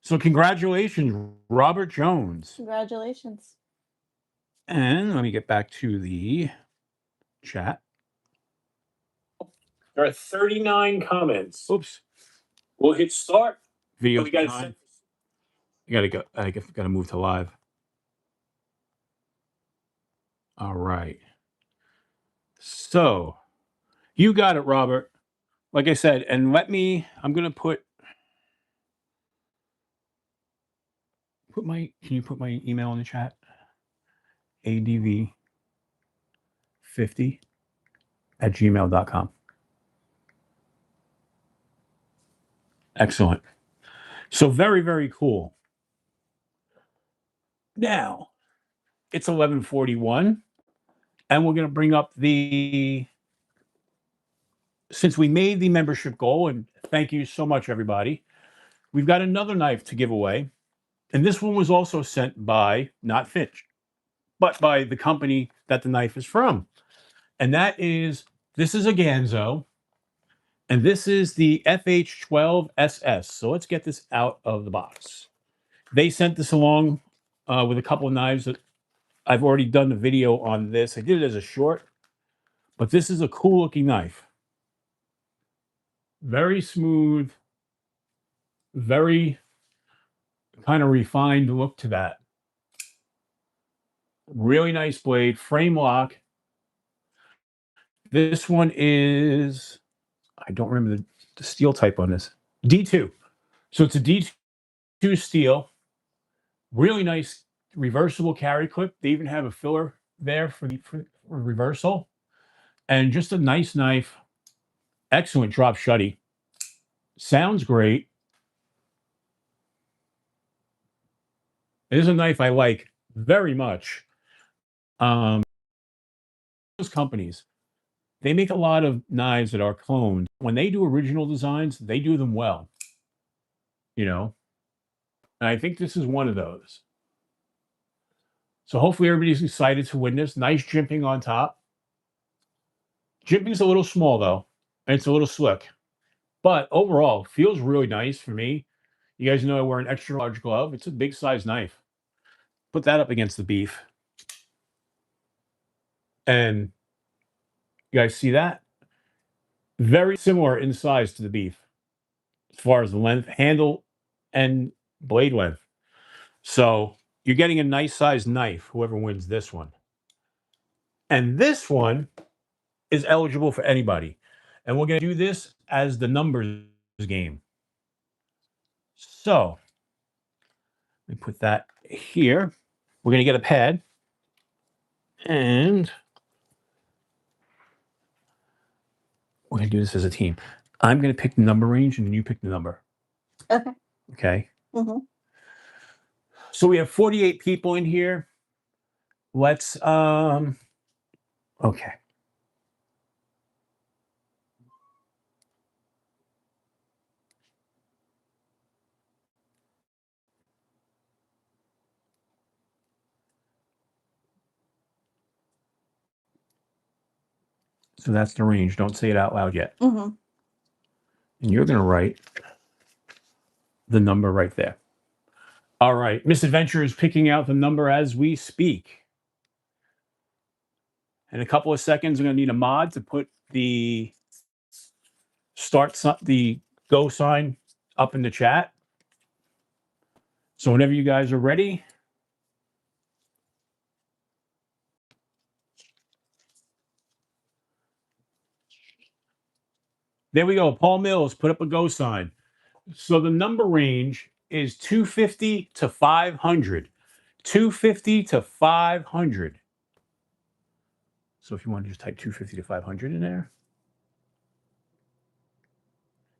So congratulations, Robert Jones. Congratulations. And let me get back to the chat. There are 39 comments. Oops. We'll hit start. Video. We got you gotta go. I gotta move to live. All right. So you got it, Robert. Like I said, and I'm gonna put can you put my email in the chat? ADV50 at gmail.com. Excellent. So very, very cool. Now it's 11:41, and we're gonna bring up since we made the membership goal, and thank you so much, everybody. We've got another knife to give away. And this one was also sent by not Finch, but by the company that the knife is from. And this is a Ganzo, and this is the FH12SS. So let's get this out of the box. They sent this along with a couple of knives that I've already done the video on this. I did it as a short, but this is a cool looking knife. Very smooth, very kind of refined look to that. Really nice blade, frame lock. This one is, I don't remember the steel type on this. D2. So it's a D2 steel. Really nice reversible carry clip. They even have a filler there for reversal. And just a nice knife. Excellent drop shutty. Sounds great. It is a knife I like very much. Those companies, they make a lot of knives that are cloned. When they do original designs, they do them well. You know, and I think this is one of those. So hopefully everybody's excited to win this. Nice jimping on top. Jimping's a little small though, and it's a little slick. But overall, feels really nice for me. You guys know I wear an extra large glove. It's a big size knife. Put that up against the beef. And you guys see that? Very similar in size to the beef as far as the length, handle, and blade length. So you're getting a nice sized knife, whoever wins this one. And this one is eligible for anybody. And we're going to do this as the numbers game. So let me put that here. We're going to get a pad. And we're going to do this as a team. I'm going to pick the number range and then you pick the number. Okay. Okay. Mm-hmm. So we have 48 people in here. Let's okay. So that's the range. Don't say it out loud yet. Mm-hmm. And you're going to write the number right there. All right. Miss Adventure is picking out the number as we speak. In a couple of seconds, I'm going to need a mod to put the the go sign up in the chat. So whenever you guys are ready, there we go. Paul Mills put up a go sign. So the number range is 250 to 500. 250 to 500. So if you want to just type 250 to 500 in there.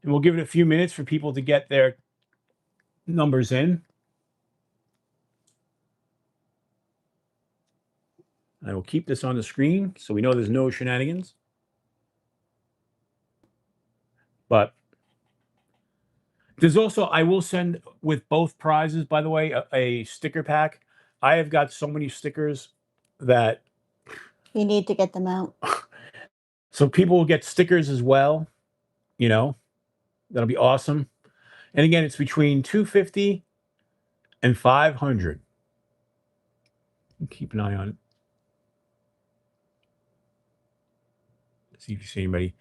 And we'll give it a few minutes for people to get their numbers in. I will keep this on the screen so we know there's no shenanigans. But there's also, I will send with both prizes, by the way, a sticker pack. I have got so many stickers that You need to get them out. so people will get stickers as well. You know, that'll be awesome. And again, it's between 250 and 500. Keep an eye on it. See if you see anybody.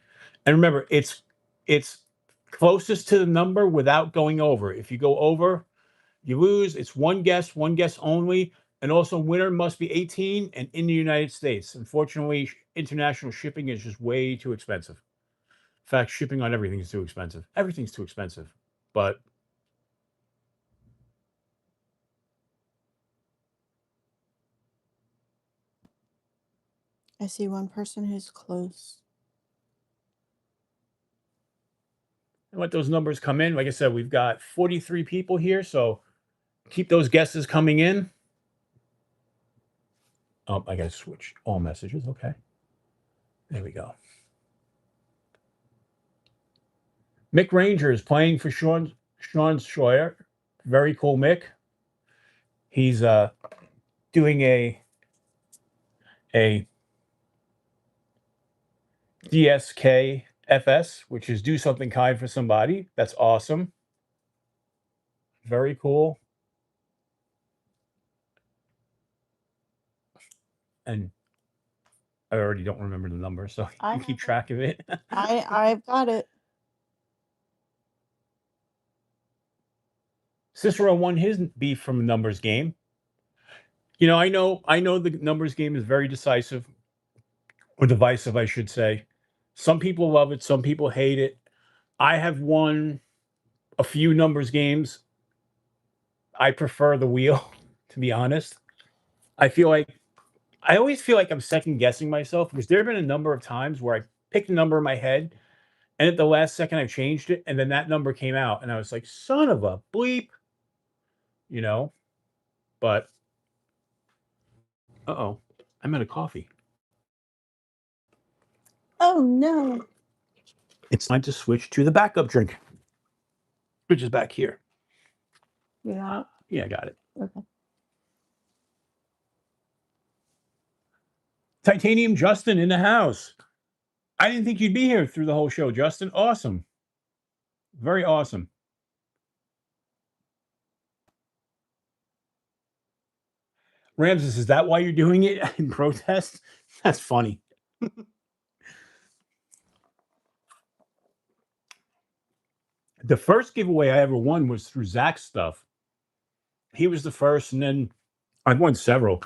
And remember, it's closest to the number without going over. If you go over, you lose. It's one guess only. And also, winner must be 18 and in the United States. Unfortunately, international shipping is just way too expensive. In fact, shipping on everything is too expensive. Everything's too expensive. But I see one person who's close. let those numbers come in. Like I said, we've got 43 people here. So keep those guesses coming in. Oh, I got to switch all messages. Okay. There we go. Mick Ranger is playing for Sean Scheuer. Very cool, Mick. He's doing a DSK FS, which is do something kind for somebody. That's awesome. Very cool. And I already don't remember the number, so I you have keep it. track of it. I've got it. Cicero won his beef from a numbers game. I know the numbers game is very decisive or divisive, I should say. Some people love it, some people hate it. I have won a few numbers games. I prefer the wheel, to be honest. I feel like I always feel like I'm second guessing myself because there have been a number of times where I picked a number in my head and at the last second I changed it and then that number came out and I was like, son of a bleep, you know? But uh-oh, I'm out of coffee. Oh no. It's time to switch to the backup drink, which is back here. Yeah. Yeah, I got it. Okay. Titanium Justin in the house. I didn't think you'd be here through the whole show, Justin. Awesome. Very awesome. Ramses, is that why you're doing it in protest? That's funny. The first giveaway I ever won was through Zach's stuff. He was the first, and then I've won several.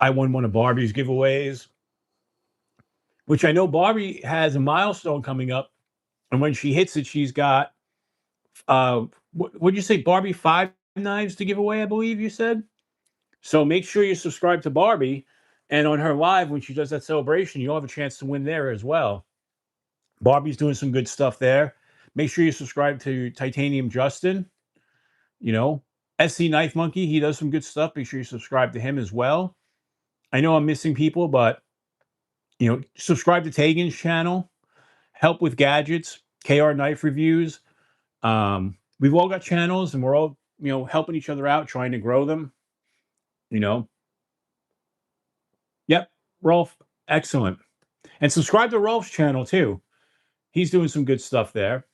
I won one of Barbie's giveaways, which I know Barbie has a milestone coming up. And when she hits it, she's got, what would you say, Barbie 5 knives to give away, I believe you said? So make sure you subscribe to Barbie. And on her live, when she does that celebration, you'll have a chance to win there as well. Barbie's doing some good stuff there. Make sure you subscribe to Titanium Justin. You know, SC Knife Monkey, he does some good stuff. Make sure you subscribe to him as well. I know I'm missing people, but subscribe to Tegan's channel. Help with gadgets, KR Knife Reviews. We've all got channels, and we're all helping each other out, trying to grow them. You know, yep, Rolf, excellent, and subscribe to Rolf's channel too. He's doing some good stuff there.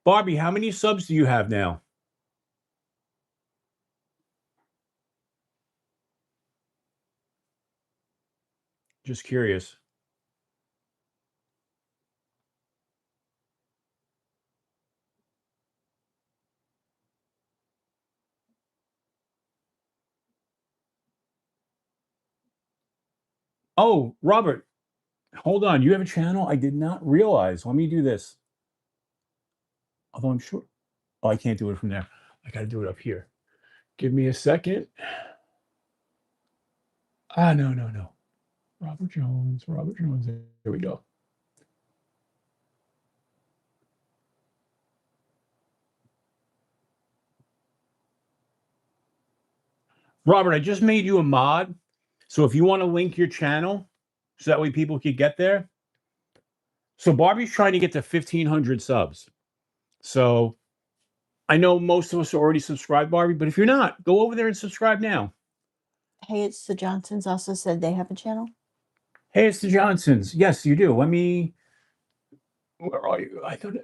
Barbie, how many subs do you have now? Just curious. Oh, Robert, hold on. You have a channel? I did not realize. Let me do this. Although I'm sure. Oh, I can't do it from there. I got to do it up here. Give me a second. Ah, no, no, no. Robert Jones. Robert Jones. There we go. Robert, I just made you a mod. So if you want to link your channel, so that way people could get there. So Barbie's trying to get to 1,500 subs. So I know most of us are already subscribed, Barbie, but if you're not, go over there and subscribe now. Hey, it's the Johnsons also said they have a channel. Hey, it's the Johnsons. Yes, you do. Let me. Where are you? I thought.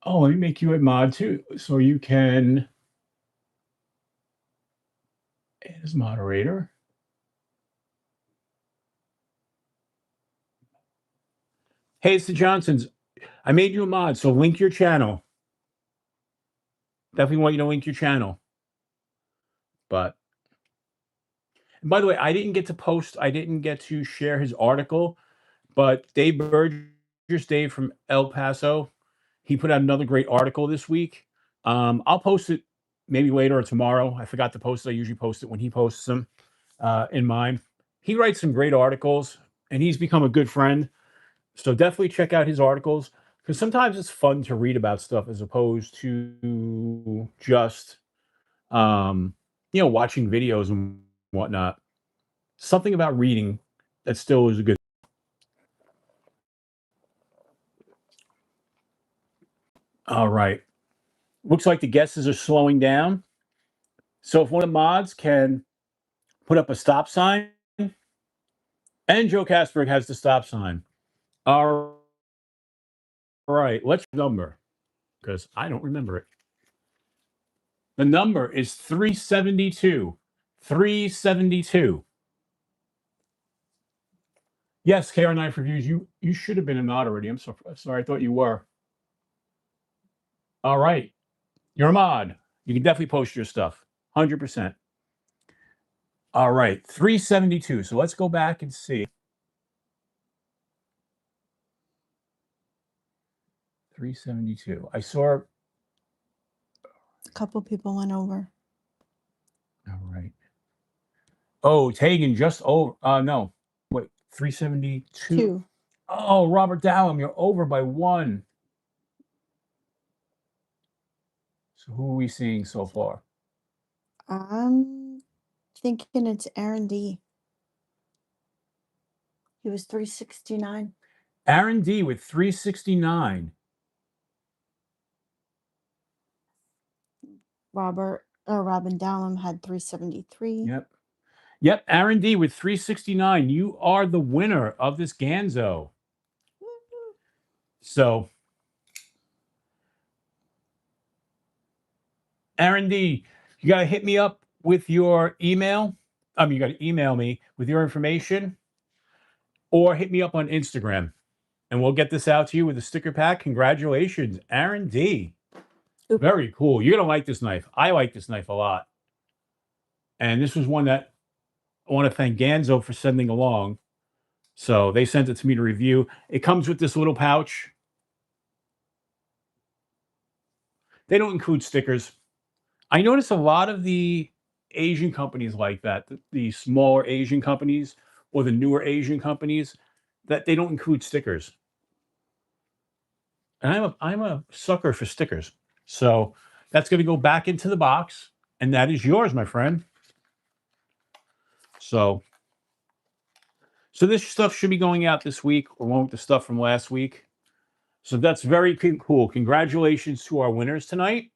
Oh, let me make you a mod too, so you can. As moderator. Hey, it's the Johnsons. I made you a mod, so link your channel. Definitely want you to link your channel. But and by the way, I didn't get to post. I didn't get to share his article, but Dave Burgess, Dave from El Paso, he put out another great article this week. I'll post it maybe later or tomorrow. I forgot to post it. I usually post it when he posts them in mine. He writes some great articles, and he's become a good friend. So definitely check out his articles because sometimes it's fun to read about stuff as opposed to just watching videos and whatnot. Something about reading that still is a good. All right. Looks like the guesses are slowing down. So if one of the mods can put up a stop sign, and Joe Kasberg has the stop sign. All right, let's number because I don't remember it. The number is 372. 372. Yes, KR Knife Reviews. You should have been a mod already. I'm so sorry. I thought you were. All right. You're a mod. You can definitely post your stuff. 100%. All right. 372. So let's go back and see. 372. I saw. A couple people went over. All right. Oh, Tegan just over. No. Wait. 372. 2. Oh, Robert Dallum, you're over by 1. So who are we seeing so far? I'm thinking it's Aaron D. He was 369. Aaron D with 369. Robin Dallum had 373. Yep. Yep. Aaron D with 369. You are the winner of this Ganzo. So, Aaron D, you got to hit me up with your email. You got to email me with your information or hit me up on Instagram and we'll get this out to you with a sticker pack. Congratulations, Aaron D. Oop. Very cool. You're going to like this knife. I like this knife a lot. And this was one that I want to thank Ganzo for sending along. So they sent it to me to review. It comes with this little pouch. They don't include stickers. I notice a lot of the Asian companies like that, the smaller Asian companies or the newer Asian companies, that they don't include stickers. And I'm a sucker for stickers. So that's going to go back into the box, and that is yours, my friend. So this stuff should be going out this week, along with the stuff from last week. So that's very cool. Congratulations to our winners tonight.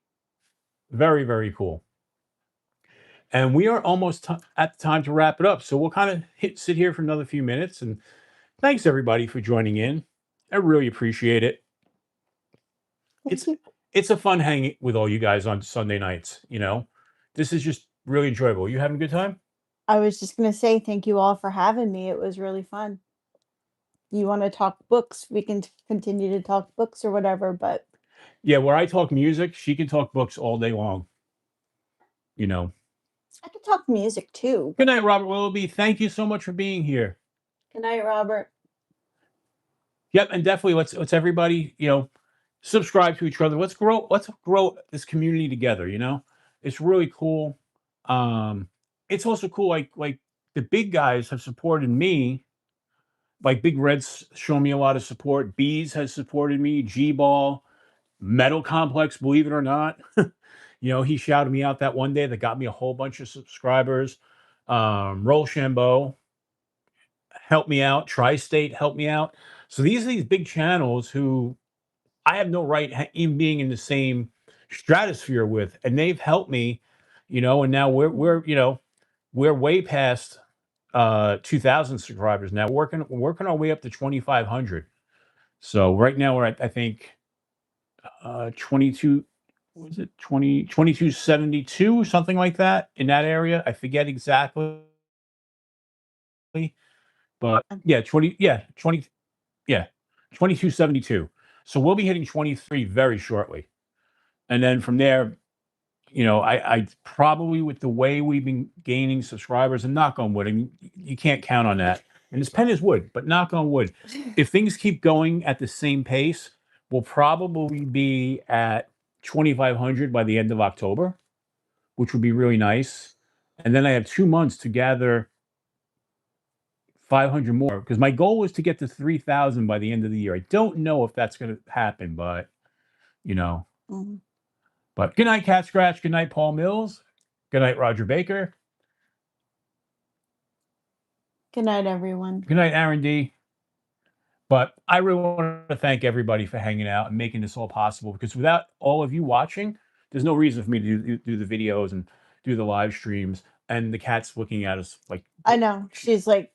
Very, very cool. And we are almost at the time to wrap it up. So we'll kind of sit here for another few minutes. And thanks, everybody, for joining in. I really appreciate it. It's a fun hang with all you guys on Sunday nights. This is just really enjoyable. You having a good time? I was just going to say thank you all for having me. It was really fun. You want to talk books, we can continue to talk books or whatever, but yeah, where I talk music, she can talk books all day long. I could talk music too. Good night, Robert Willoughby. Thank you so much for being here. Good night, Robert. Yep, and definitely let's everybody, subscribe to each other. Let's grow this community together, It's really cool. It's also cool like the big guys have supported me. Like Big Red's shown me a lot of support. Bees has supported me. G-Ball, Metal Complex, believe it or not. He shouted me out that one day that got me a whole bunch of subscribers. Rochambeau helped me out. Tri-State helped me out. So these are these big channels who I have no right even being in the same stratosphere with, and they've helped me, and now we're way past 2,000 subscribers now. We're working our way up to 2,500. So right now we're at, I think, 22, was it 2272, something like that, in that area. I forget exactly, but yeah, 20, yeah, 2272. So we'll be hitting 23 very shortly. And then from there, I probably, with the way we've been gaining subscribers, and knock on wood, I mean, you can't count on that. And this pen is wood, but knock on wood, if things keep going at the same pace, we'll probably be at 2,500 by the end of October, which would be really nice. And then I have 2 months to gather 500 more, because my goal was to get to 3,000 by the end of the year. I don't know if that's going to happen, but you know. Mhm. But good night, Cat Scratch. Good night, Paul Mills. Good night, Roger Baker. Good night, everyone. Good night, Aaron D. But I really want to thank everybody for hanging out and making this all possible, because without all of you watching, there's no reason for me to do the videos and do the live streams. And the cat's looking at us like, I know. She's like,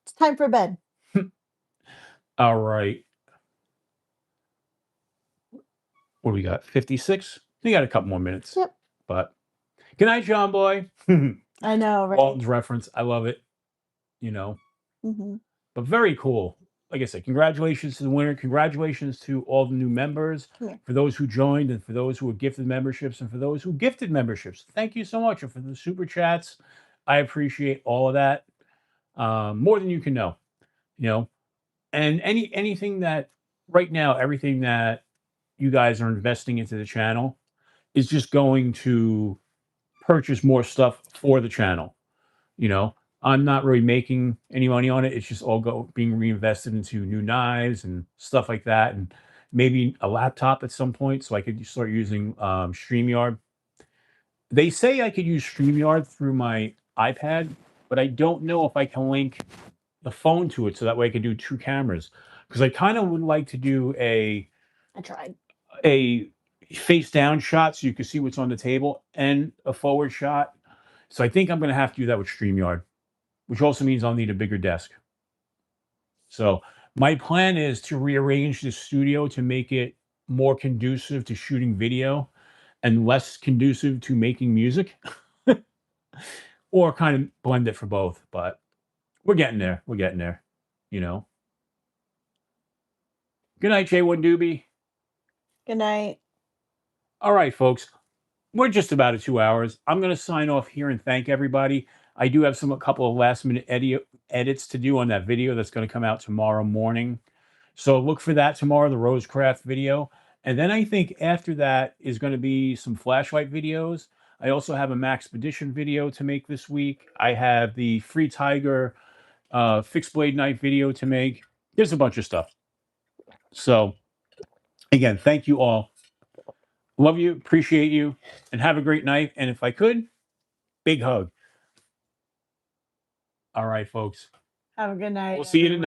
it's time for bed. all right. What do we got? 56? We got a couple more minutes. Yep. But good night, John Boy. I know, right? Walton's reference. I love it. Mhm. But very cool. Like I said, congratulations to the winner. Congratulations to all the new members, Come here. for those who joined, and for those who were gifted memberships, and for those who gifted memberships. Thank you so much. And for the super chats, I appreciate all of that, more than you can know. You know, and anything that right now, everything that you guys are investing into the channel is just going to purchase more stuff for the channel. You know, I'm not really making any money on it. It's just all being reinvested into new knives and stuff like that, and maybe a laptop at some point, so I could start using StreamYard. They say I could use StreamYard through my iPad, but I don't know if I can link the phone to it so that way I could do two cameras. Because I kind of would like to do I tried. a face down shot so you can see what's on the table, and a forward shot. So I think I'm going to have to do that with StreamYard, which also means I'll need a bigger desk. So my plan is to rearrange the studio to make it more conducive to shooting video and less conducive to making music, or kind of blend it for both. But we're getting there. We're getting there, you know. Good night, J1 Doobie. Good night. All right, folks. We're just about at 2 hours. I'm going to sign off here and thank everybody. I do have a couple of last minute edits to do on that video that's going to come out tomorrow morning. So look for that tomorrow, the Rosecraft video. And then I think after that is going to be some flashlight videos. I also have a Maxpedition video to make this week. I have the Free Tiger fixed blade knife video to make. There's a bunch of stuff. So again, thank you all. Love you, appreciate you, and have a great night. And if I could, big hug. All right, folks. Have a good night. We'll see you tonight.